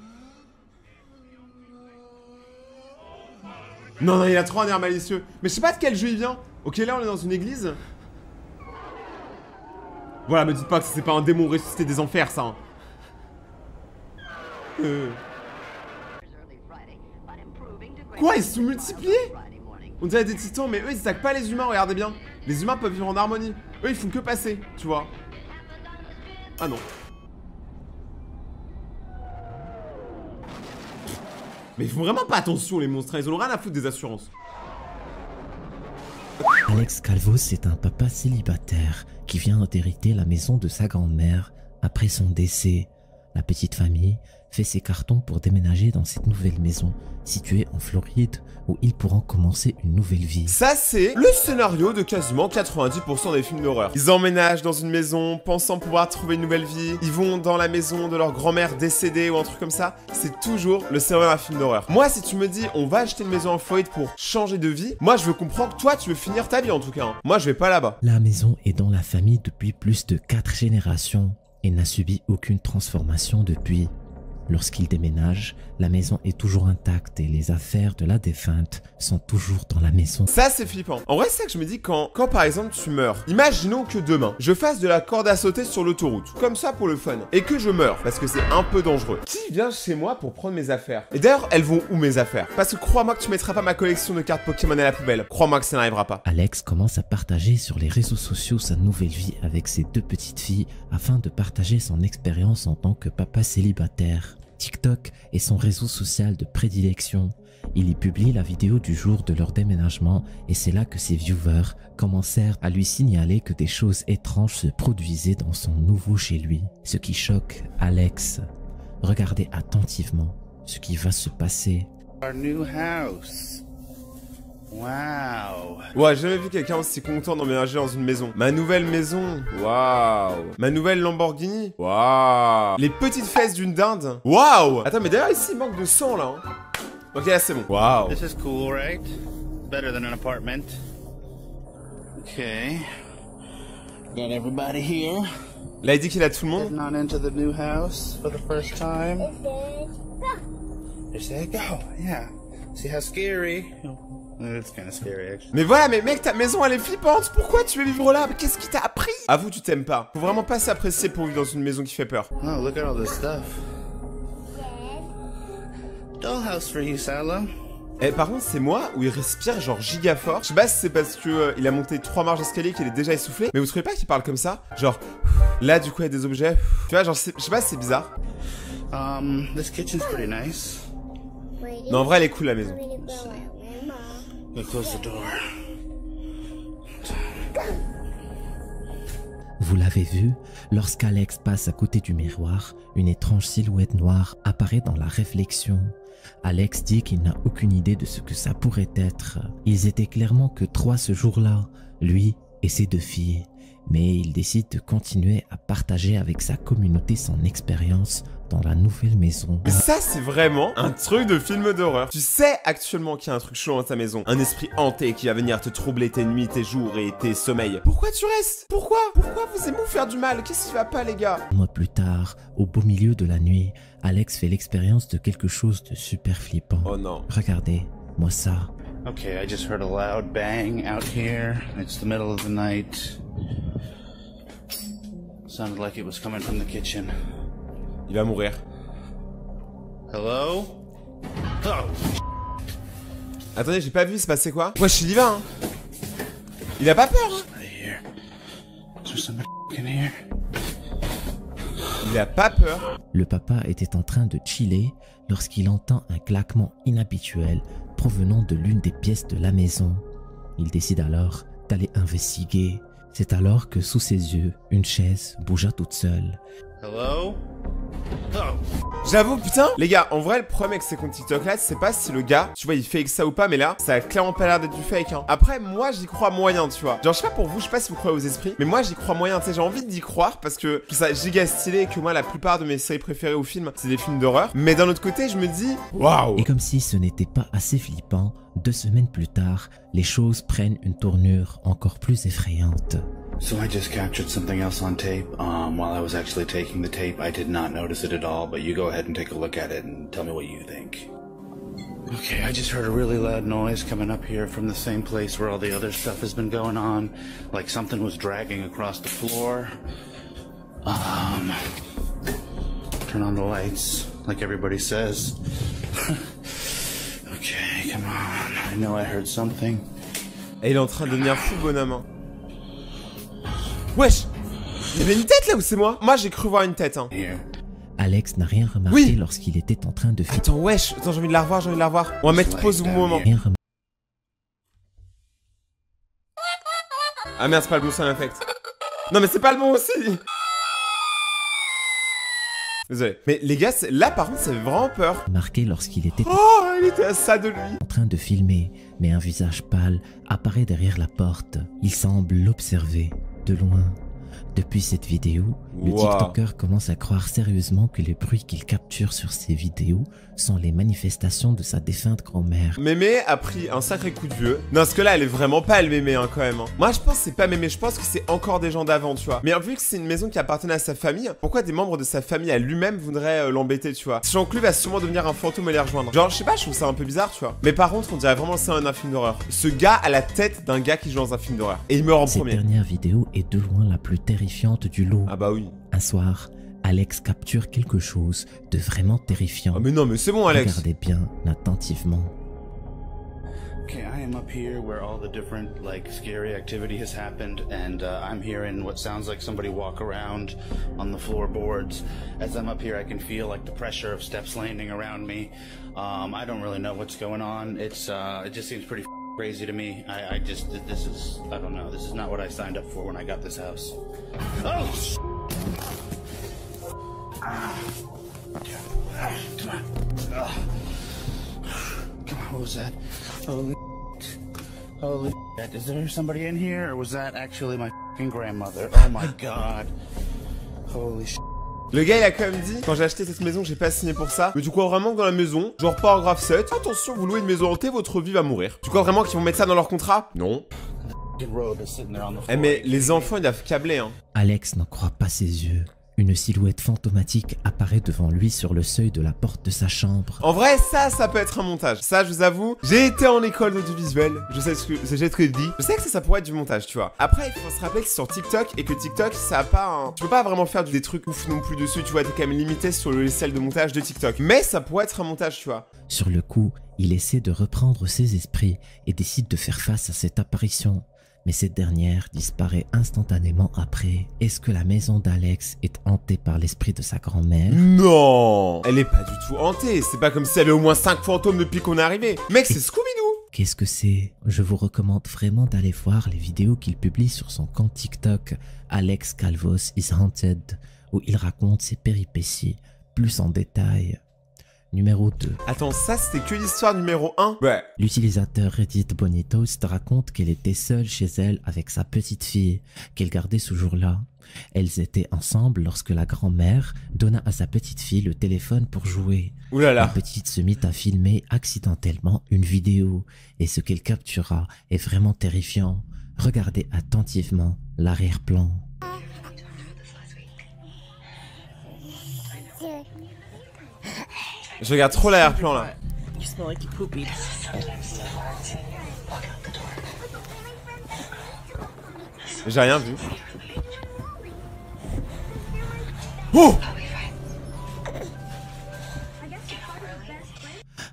Non non il a trop un air malicieux. Mais je sais pas de quel jeu il vient. Ok là on est dans une église. Voilà me dites pas que c'est pas un démon ressuscité des enfers ça hein. Quoi ils se sont multipliés? On dirait des titans mais eux ils attaquent pas les humains regardez bien. Les humains peuvent vivre en harmonie. Eux ils font que passer tu vois. Ah non. Mais ils font vraiment pas attention les monstres, ils ont rien à foutre des assurances. Alex Calvos est un papa célibataire qui vient d'hériter la maison de sa grand-mère après son décès. La petite famille fait ses cartons pour déménager dans cette nouvelle maison située en Floride où ils pourront commencer une nouvelle vie. Ça c'est le scénario de quasiment 90% des films d'horreur. Ils emménagent dans une maison pensant pouvoir trouver une nouvelle vie. Ils vont dans la maison de leur grand-mère décédée ou un truc comme ça. C'est toujours le scénario d'un film d'horreur. Moi si tu me dis on va acheter une maison en Floride pour changer de vie, moi je veux comprendre que toi tu veux finir ta vie en tout cas. Moi je vais pas là-bas. La maison est dans la famille depuis plus de 4 générations et n'a subi aucune transformation depuis. Lorsqu'il déménage, la maison est toujours intacte et les affaires de la défunte sont toujours dans la maison. Ça c'est flippant. En vrai c'est ça que je me dis quand par exemple tu meurs. Imaginons que demain, je fasse de la corde à sauter sur l'autoroute. Comme ça pour le fun. Et que je meurs parce que c'est un peu dangereux. Qui vient chez moi pour prendre mes affaires? Et d'ailleurs elles vont où mes affaires? Parce que crois-moi que tu mettras pas ma collection de cartes Pokémon à la poubelle. Crois-moi que ça n'arrivera pas. Alex commence à partager sur les réseaux sociaux sa nouvelle vie avec ses 2 petites filles afin de partager son expérience en tant que papa célibataire. TikTok est son réseau social de prédilection. Il y publie la vidéo du jour de leur déménagement et c'est là que ses viewers commencèrent à lui signaler que des choses étranges se produisaient dans son nouveau chez lui. Ce qui choque Alex. Regardez attentivement ce qui va se passer. Our new house. Wow. Ouais, j'ai jamais vu quelqu'un aussi content d'emménager dans une maison. Ma nouvelle maison. Waouh. Ma nouvelle Lamborghini. Waouh. Les petites fesses d'une dinde. Waouh. Attends, mais d'ailleurs ici il manque de sang là. Hein. Ok, là c'est bon. Waouh. This is cool, right? Better than an apartment. Okay. Got everybody here. Là il dit qu'il a tout le monde. Not into the new house for the first time. There you go. Yeah. See how scary? It's kind of scary, actually. Mais voilà, mais mec, ta maison elle est flippante. Pourquoi tu veux vivre là? Qu'est-ce qui t'a appris? Avoue, tu t'aimes pas. Faut vraiment pas s'apprécier pour vivre dans une maison qui fait peur. Oh, look at all this stuff. Dollhouse for you, Salem. Eh, par contre, c'est moi où il respire genre giga fort. Je sais pas si c'est parce que il a monté 3 marches d'escalier qu'il est déjà essoufflé. Mais vous trouvez pas qu'il parle comme ça? Genre, là, du coup, il y a des objets. Tu vois, genre, je sais pas si c'est bizarre. This kitchen's pretty nice. Non, en vrai, elle est cool la maison. We'll close the door. Vous l'avez vu, lorsqu'Alex passe à côté du miroir, une étrange silhouette noire apparaît dans la réflexion. Alex dit qu'il n'a aucune idée de ce que ça pourrait être. Ils étaient clairement que 3 ce jour-là, lui et ses 2 filles. Mais il décide de continuer à partager avec sa communauté son expérience dans la nouvelle maison. Mais ça, c'est vraiment un truc de film d'horreur. Tu sais actuellement qu'il y a un truc chaud dans ta maison. Un esprit hanté qui va venir te troubler tes nuits, tes jours et tes sommeils. Pourquoi tu restes? Pourquoi vous aimez vous faire du mal? Qu'est-ce qui va pas, les gars? Un mois plus tard, au beau milieu de la nuit, Alex fait l'expérience de quelque chose de super flippant. Oh non. Regardez, moi ça. Okay, I just heard a loud bang out here. It's the middle of the night. Sounded like it was coming from the kitchen. Il va mourir. Hello? Oh. Attendez, j'ai pas vu, il se passait quoi? Wesh, il y va, hein. Il a pas peur, hein. Il a pas peur. Le papa était en train de chiller lorsqu'il entend un claquement inhabituel provenant de l'une des pièces de la maison. Il décide alors d'aller investiguer. C'est alors que sous ses yeux, une chaise bougea toute seule. Hello? J'avoue, putain, les gars, en vrai, le problème avec ces comptes TikTok là, c'est pas si le gars, tu vois, il fake ça ou pas, mais là, ça a clairement pas l'air d'être du fake, hein. Après, moi, j'y crois moyen, tu vois. Genre, je sais pas pour vous, je sais pas si vous croyez aux esprits, mais moi, j'y crois moyen, tu sais, j'ai envie d'y croire parce que je trouve ça giga stylé et que moi, la plupart de mes séries préférées ou films, c'est des films d'horreur. Mais d'un autre côté, je me dis, waouh. Et comme si ce n'était pas assez flippant, 2 semaines plus tard, les choses prennent une tournure encore plus effrayante. So I just captured something else on tape. While I was actually taking the tape, I did not notice it at all, but you go ahead and take a look at it and tell me what you think. Okay, I just heard a really loud noise coming up here from the same place where all the other stuff has been going on. Like something was dragging across the floor. Turn on the lights, like everybody says. Okay, come on. I know I heard something. Et il est en train de devenir fou, bonhomme, hein. Wesh! Il y avait une tête là ou c'est moi? Moi j'ai cru voir une tête, hein. Alex n'a rien remarqué lorsqu'il était en train de filmer. Attends, wesh, attends, j'ai envie de la revoir, On va mettre pause au moment. Ah merde, c'est pas le bon sound effect. Non mais c'est pas le bon aussi. Désolé. Mais les gars, là par contre, ça fait vraiment peur. Marqué lorsqu'il était il était à ça de lui. En train de filmer, mais un visage pâle apparaît derrière la porte. Il semble l'observer de loin. Depuis cette vidéo, le TikToker commence à croire sérieusement que les bruits qu'il capture sur ses vidéos sont les manifestations de sa défunte grand-mère. Mémé a pris un sacré coup de vieux. Non, parce que là, elle est vraiment pas elle Mémé, hein, quand même. Hein. Moi, je pense que c'est pas Mémé, je pense que c'est encore des gens d'avant, tu vois. Mais vu que c'est une maison qui appartenait à sa famille, pourquoi des membres de sa famille à lui-même voudraient l'embêter, tu vois? Sachant que lui va sûrement devenir un fantôme et les rejoindre. Genre, je sais pas, je trouve ça un peu bizarre, tu vois. Mais par contre, on dirait vraiment ça un film d'horreur. Ce gars a la tête d'un gars qui joue dans un film d'horreur. Et il meurt en premier. Cette dernière vidéo est de loin la plus terrifiante du lot. Ah bah oui. Un soir, Alex capture quelque chose de vraiment terrifiant. Ah mais non, mais c'est bon, Alex. Regardez bien attentivement. Okay, I am up here where all the different, like, scary activity has happened, and I'm hearing what sounds like somebody walk around on the floorboards. As I'm up here, I can feel, like, the pressure of steps landing around me. I don't really know what's going on. It just seems pretty crazy to me. I don't know, this is not what I signed up for when I got this house. Oh! Come on. Come on, what was that? Holy shit. Is there somebody in here, or was that actually my fucking grandmother? Oh my god. Holy shit. Le gars il a quand même dit, quand j'ai acheté cette maison, j'ai pas signé pour ça. Mais tu crois vraiment que dans la maison, genre paragraphe 7, attention, vous louez une maison hantée, votre vie va mourir. Tu crois vraiment qu'ils vont mettre ça dans leur contrat? Non. Eh mais les enfants ils doivent câbler, hein. Alex n'en croit pas ses yeux. Une silhouette fantomatique apparaît devant lui sur le seuil de la porte de sa chambre. En vrai, ça peut être un montage. Ça, je vous avoue, j'ai été en école d'audiovisuel. Je sais ce que je dis. Je sais que ça pourrait être du montage, tu vois. Après, il faut se rappeler que c'est sur TikTok et que TikTok, ça a pas un... Tu peux pas vraiment faire des trucs ouf non plus dessus, tu vois. T'es quand même limité sur le logiciel de montage de TikTok. Mais ça pourrait être un montage, tu vois. Sur le coup, il essaie de reprendre ses esprits et décide de faire face à cette apparition. Mais cette dernière disparaît instantanément après. Est-ce que la maison d'Alex est hantée par l'esprit de sa grand-mère? Non, elle est pas du tout hantée. C'est pas comme si elle avait au moins 5 fantômes depuis qu'on est arrivé. Mec, c'est Scooby-Doo. Qu'est-ce que c'est? Je vous recommande vraiment d'aller voir les vidéos qu'il publie sur son compte TikTok Alex Calvos is Haunted, où il raconte ses péripéties plus en détail. Numéro 2. Attends, ça c'était que l'histoire numéro 1? Ouais. L'utilisateur Reddit Bonitoast raconte qu'elle était seule chez elle avec sa petite fille, qu'elle gardait ce jour-là. Elles étaient ensemble lorsque la grand-mère donna à sa petite fille le téléphone pour jouer. Ouh là là. La petite se mit à filmer accidentellement une vidéo et ce qu'elle captura est vraiment terrifiant. Regardez attentivement l'arrière-plan. Je regarde trop l'arrière-plan là. J'ai rien vu. Oh!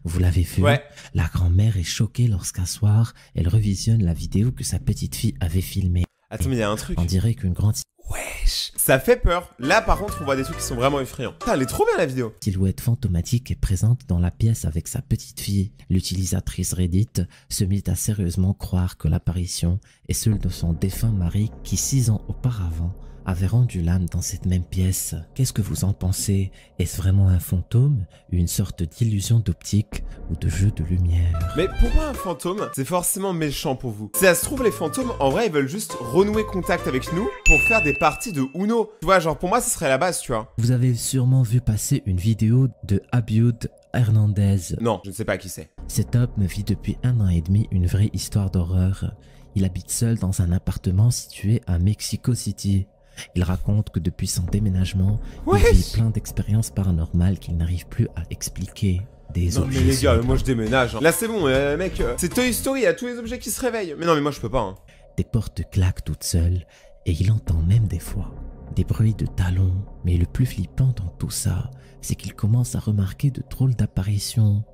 Vous l'avez vu? Ouais. La grand-mère est choquée lorsqu'un soir, elle revisionne la vidéo que sa petite fille avait filmée. Attends, mais il y a un truc. On dirait qu'une grande Wesh. Ça fait peur. Là, par contre, on voit des trucs qui sont vraiment effrayants. Putain, elle est trop bien la vidéo. silhouette fantomatique est présente dans la pièce avec sa petite fille. L'utilisatrice Reddit se mit à sérieusement croire que l'apparition est celle de son défunt mari qui 6 ans auparavant avait rendu l'âme dans cette même pièce. Qu'est-ce que vous en pensez? Est-ce vraiment un fantôme? Une sorte d'illusion d'optique ou de jeu de lumière? Mais pourquoi un fantôme? C'est forcément méchant pour vous. Si ça se trouve, les fantômes, en vrai, ils veulent juste renouer contact avec nous pour faire des parties de Uno. Tu vois, genre pour moi, ce serait la base, tu vois. Vous avez sûrement vu passer une vidéo de Abiud Hernandez. Non, je ne sais pas qui c'est. Cet homme vit depuis 1 an et demi une vraie histoire d'horreur. Il habite seul dans un appartement situé à Mexico City. Il raconte que depuis son déménagement, il vit plein d'expériences paranormales qu'il n'arrive plus à expliquer. Des objets. Mais les gars, moi je déménage. Hein. Là c'est bon, mec, c'est Toy Story, il y a tous les objets qui se réveillent. Mais non, mais moi je peux pas. Hein. Des portes claquent toutes seules et il entend même des fois des bruits de talons. Mais le plus flippant dans tout ça, c'est qu'il commence à remarquer de drôles d'apparitions.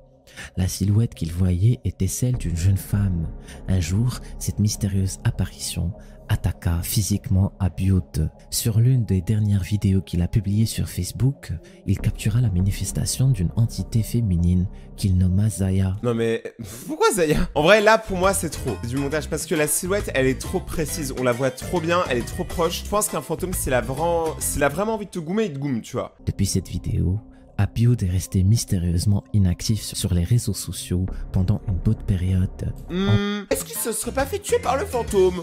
La silhouette qu'il voyait était celle d'une jeune femme. Un jour, cette mystérieuse apparition attaqua physiquement Abiud. Sur l'une des dernières vidéos qu'il a publiées sur Facebook, il captura la manifestation d'une entité féminine qu'il nomma Zaya. Non mais pourquoi Zaya? En vrai là pour moi c'est trop. C'est du montage parce que la silhouette elle est trop précise, on la voit trop bien, elle est trop proche. Je pense qu'un fantôme s'il a vraiment envie de te goumer, il te goume, tu vois. Depuis cette vidéo, Abiud est resté mystérieusement inactif sur les réseaux sociaux pendant une bonne période. Est-ce qu'il se serait pas fait tuer par le fantôme?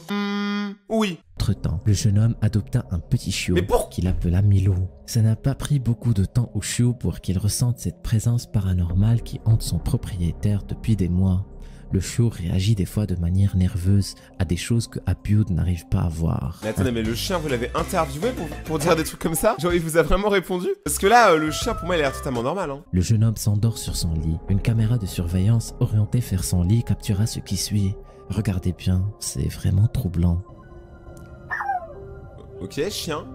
Oui. Entre-temps, le jeune homme adopta un petit chiot qu'il appela Milo. Ça n'a pas pris beaucoup de temps au chiot pour qu'il ressente cette présence paranormale qui hante son propriétaire depuis des mois. Le chiot réagit des fois de manière nerveuse à des choses que Abiud n'arrive pas à voir. Mais attendez, mais le chien, vous l'avez interviewé pour dire des trucs comme ça? Genre il vous a vraiment répondu? Parce que là, le chien pour moi il a l'air totalement normal. Hein. Le jeune homme s'endort sur son lit. Une caméra de surveillance orientée vers son lit captura ce qui suit. Regardez bien, c'est vraiment troublant. Ok, chien.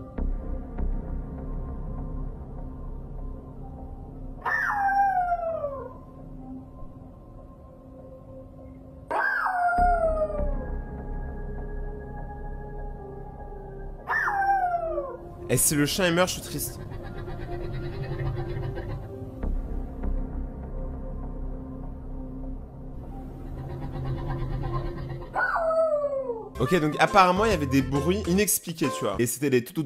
Et si le chien il meurt, je suis triste. Ok, donc apparemment il y avait des bruits inexpliqués, tu vois. Et c'était des tout.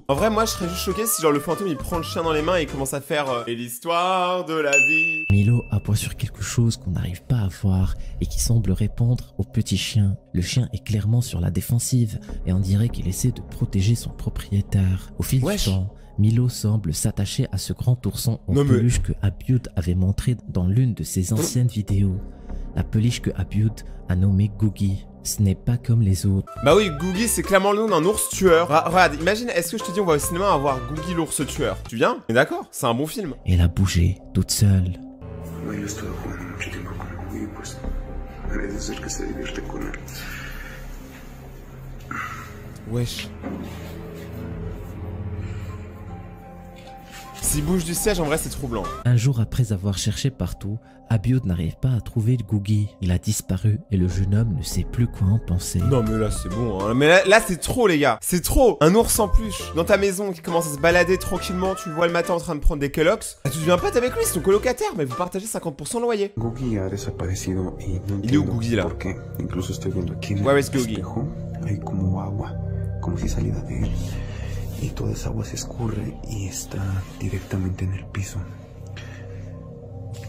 En vrai, moi je serais juste choqué si genre le fantôme il prend le chien dans les mains et il commence à faire et l'histoire de la vie. Milo aboie sur quelque chose qu'on n'arrive pas à voir et qui semble répondre au petit chien. Le chien est clairement sur la défensive et on dirait qu'il essaie de protéger son propriétaire. Au fil du temps, Milo semble s'attacher à ce grand ourson en peluche que Abiud avait montré dans l'une de ses anciennes vidéos. La peluche que Abiud a nommée Googie. Ce n'est pas comme les autres. Bah oui, Googie c'est clairement le nom d'un ours tueur. Regarde, imagine, est-ce que je te dis on va au cinéma voir Googie l'ours tueur? Tu viens? Mais d'accord, c'est un bon film. Elle a bougé, toute seule. Wesh. S'il bouge du siège, en vrai, c'est troublant. Un jour après avoir cherché partout, Abiud n'arrive pas à trouver Googie. Il a disparu et le jeune homme ne sait plus quoi en penser. Non mais là c'est bon, hein. Mais là c'est trop les gars. C'est trop. Un ours en peluche dans ta maison qui commence à se balader tranquillement, tu le vois le matin en train de prendre des Kellogg's. Ah, tu deviens pote avec lui, c'est ton colocataire, mais vous partagez 50% de loyer. Googie ha desaparecido y no Il est où entiendo Googie là? por qué. Incluso estoy viendo aquí en Where el is Googie? espejo, hay como agua, como si saliera de él. Y toda esa agua se escurre y está directamente en el piso.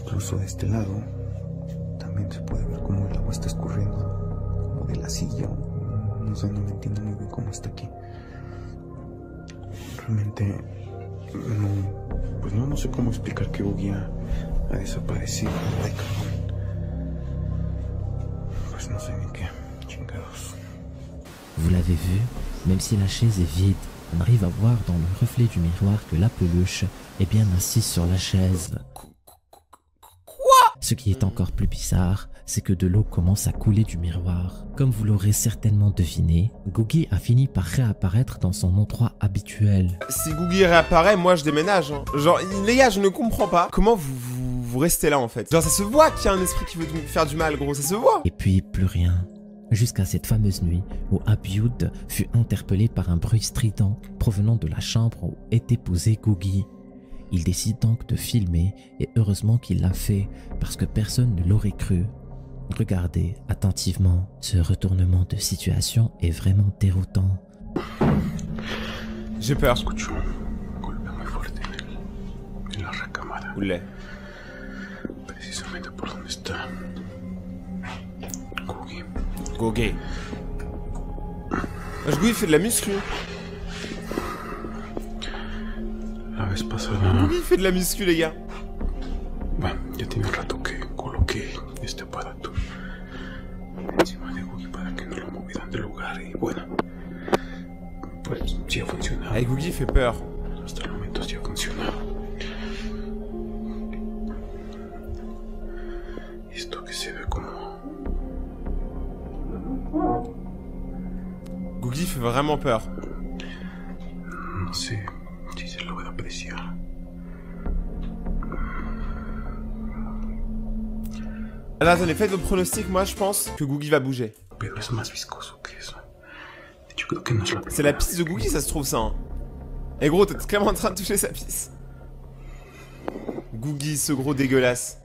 Incluso de este lado también se puede ver cómo el agua está escurriendo, como de la silla. No sé, no me entiendo muy bien cómo está aquí. Realmente no sé cómo explicar que Googie ha desaparecido. Ay, cabrón. Pues no sé ni qué chingados. Vous l'avez vu, même si la chaise est vide, on arrive à voir dans le reflet du miroir que la peluche est bien assise sur la chaise. Ce qui est encore plus bizarre, c'est que de l'eau commence à couler du miroir. Comme vous l'aurez certainement deviné, Googie a fini par réapparaître dans son endroit habituel. Si Googie réapparaît, moi je déménage. Hein. Genre, les gars, je ne comprends pas comment vous restez là en fait. Genre, ça se voit qu'il y a un esprit qui veut nous faire du mal, gros, ça se voit. Et puis plus rien. Jusqu'à cette fameuse nuit où Abiud fut interpellé par un bruit strident provenant de la chambre où était posé Googie. Il décide donc de filmer et heureusement qu'il l'a fait parce que personne ne l'aurait cru. Regardez attentivement, ce retournement de situation est vraiment déroutant. J'ai peur. Escucho un golpe muy fuerte en la recámara. Où l'est? Precisamente por donde está Googie. Googie. Googie fait de la muscu. La vez pasada. Googie fait de la muscu, les gars. Bueno, ya tiene un rato que coloqué este aparato encima de Googie para que no lo movieran del lugar y bueno, pues sí ha funcionado. Avec Googie, il fait peur. Hasta el momento sí ha funcionado. Esto que se ve como... Googie fait vraiment peur. No sé si se logra apreciar. Alors attendez, faites votre pronostic, moi je pense que Googie va bouger. Pero es más viscoso que eso. Yo creo que no es la... C'est la pisse de Googie, ça se trouve ça. Hein. Et gros, t'es clairement en train de toucher sa pisse. Googie, ce gros dégueulasse.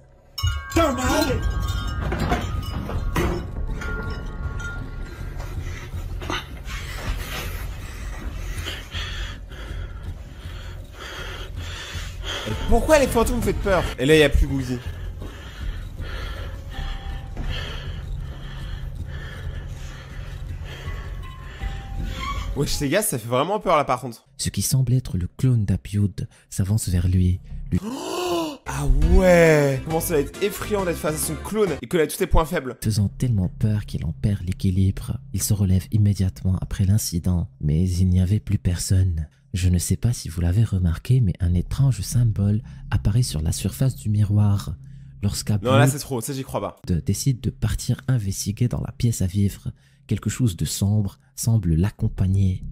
Et pourquoi les fantômes me font peur? Et là, il n'y a plus Googie. Wesh les gars, ça fait vraiment peur là par contre. Ce qui semble être le clone d'Abiud s'avance vers lui. Ah ouais. Comment ça va être effrayant d'être face à son clone et que là tous tes points faibles. Faisant tellement peur qu'il en perd l'équilibre, il se relève immédiatement après l'incident, mais il n'y avait plus personne. Je ne sais pas si vous l'avez remarqué, mais un étrange symbole apparaît sur la surface du miroir. Lorsqu'Abiud Non là c'est trop, ça j'y crois pas. décide de partir investiguer dans la pièce à vivre, quelque chose de sombre semble l'accompagner.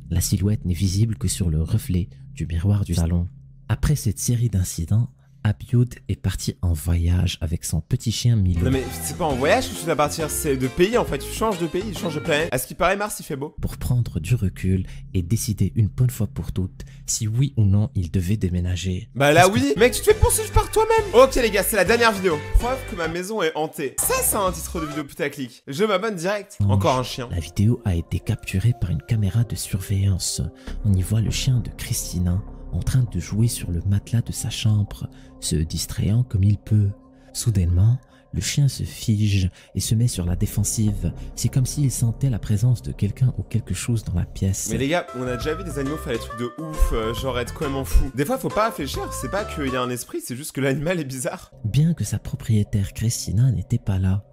La silhouette n'est visible que sur le reflet du miroir du salon. Après cette série d'incidents, Abiud est parti en voyage avec son petit chien Milo. Non mais c'est pas en voyage que tu dois partir, c'est de pays en fait, tu changes de pays, tu changes de planète. À ce qui paraît Mars il fait beau. Pour prendre du recul et décider une bonne fois pour toutes si oui ou non il devait déménager. Bah là oui, mec tu te fais poursuivre par toi-même. Ok les gars, c'est la dernière vidéo. Preuve que ma maison est hantée. Ça c'est un titre de vidéo putaclic. Je m'abonne direct. Encore un chien. La vidéo a été capturée par une caméra de surveillance. On y voit le chien de Christina en train de jouer sur le matelas de sa chambre, se distrayant comme il peut. Soudainement, le chien se fige et se met sur la défensive. C'est comme s'il sentait la présence de quelqu'un ou quelque chose dans la pièce. Mais les gars, on a déjà vu des animaux faire des trucs de ouf, genre être complètement fou. Des fois, faut pas réfléchir, c'est pas qu'il y a un esprit, c'est juste que l'animal est bizarre. Bien que sa propriétaire Christina n'était pas là.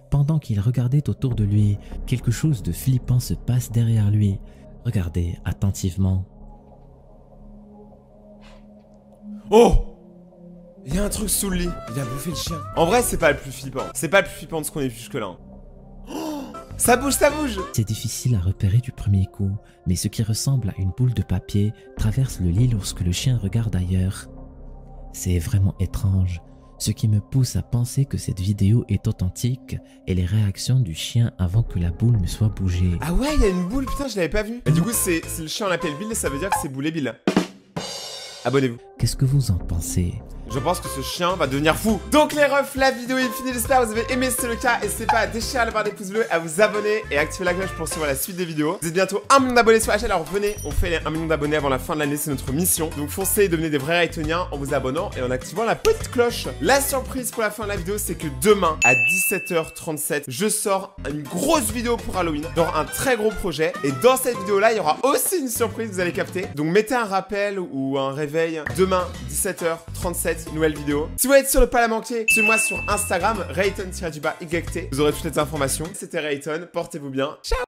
Pendant qu'il regardait autour de lui, quelque chose de flippant se passe derrière lui. Regardez attentivement. Oh! Il y a un truc sous le lit. Il a bouffé le chien. En vrai, c'est pas le plus flippant. C'est pas le plus flippant de ce qu'on a vu jusque-là. Oh, Ça bouge, ça bouge. C'est difficile à repérer du premier coup, mais ce qui ressemble à une boule de papier traverse le lit lorsque le chien regarde ailleurs. C'est vraiment étrange, ce qui me pousse à penser que cette vidéo est authentique et les réactions du chien avant que la boule ne soit bougée. Ah ouais, il y a une boule, putain, je l'avais pas vu. Et du coup, si le chien l'appelle Bill, ça veut dire que c'est Boule et Bill. Abonnez-vous. Qu'est-ce que vous en pensez? Je pense que ce chien va devenir fou. Donc les refs, la vidéo est finie, j'espère que vous avez aimé si c'est le cas. N'hésitez pas à déchirer la barre des pouces bleus, à vous abonner et à activer la cloche pour suivre la suite des vidéos. Vous êtes bientôt 1 million d'abonnés sur la chaîne, alors venez, on fait les 1 million d'abonnés avant la fin de l'année, c'est notre mission. Donc foncez et devenez des vrais Raytoniens en vous abonnant et en activant la petite cloche. La surprise pour la fin de la vidéo, c'est que demain à 17h37, je sors une grosse vidéo pour Halloween, dans un très gros projet. Et dans cette vidéo-là, il y aura aussi une surprise, vous allez capter. Donc mettez un rappel ou un réveil demain 17h37, nouvelle vidéo. Si vous êtes sur le pas la manquer, suivez-moi sur Instagram, Rayton-YT. Vous aurez toutes les informations. C'était Rayton, portez-vous bien. Ciao.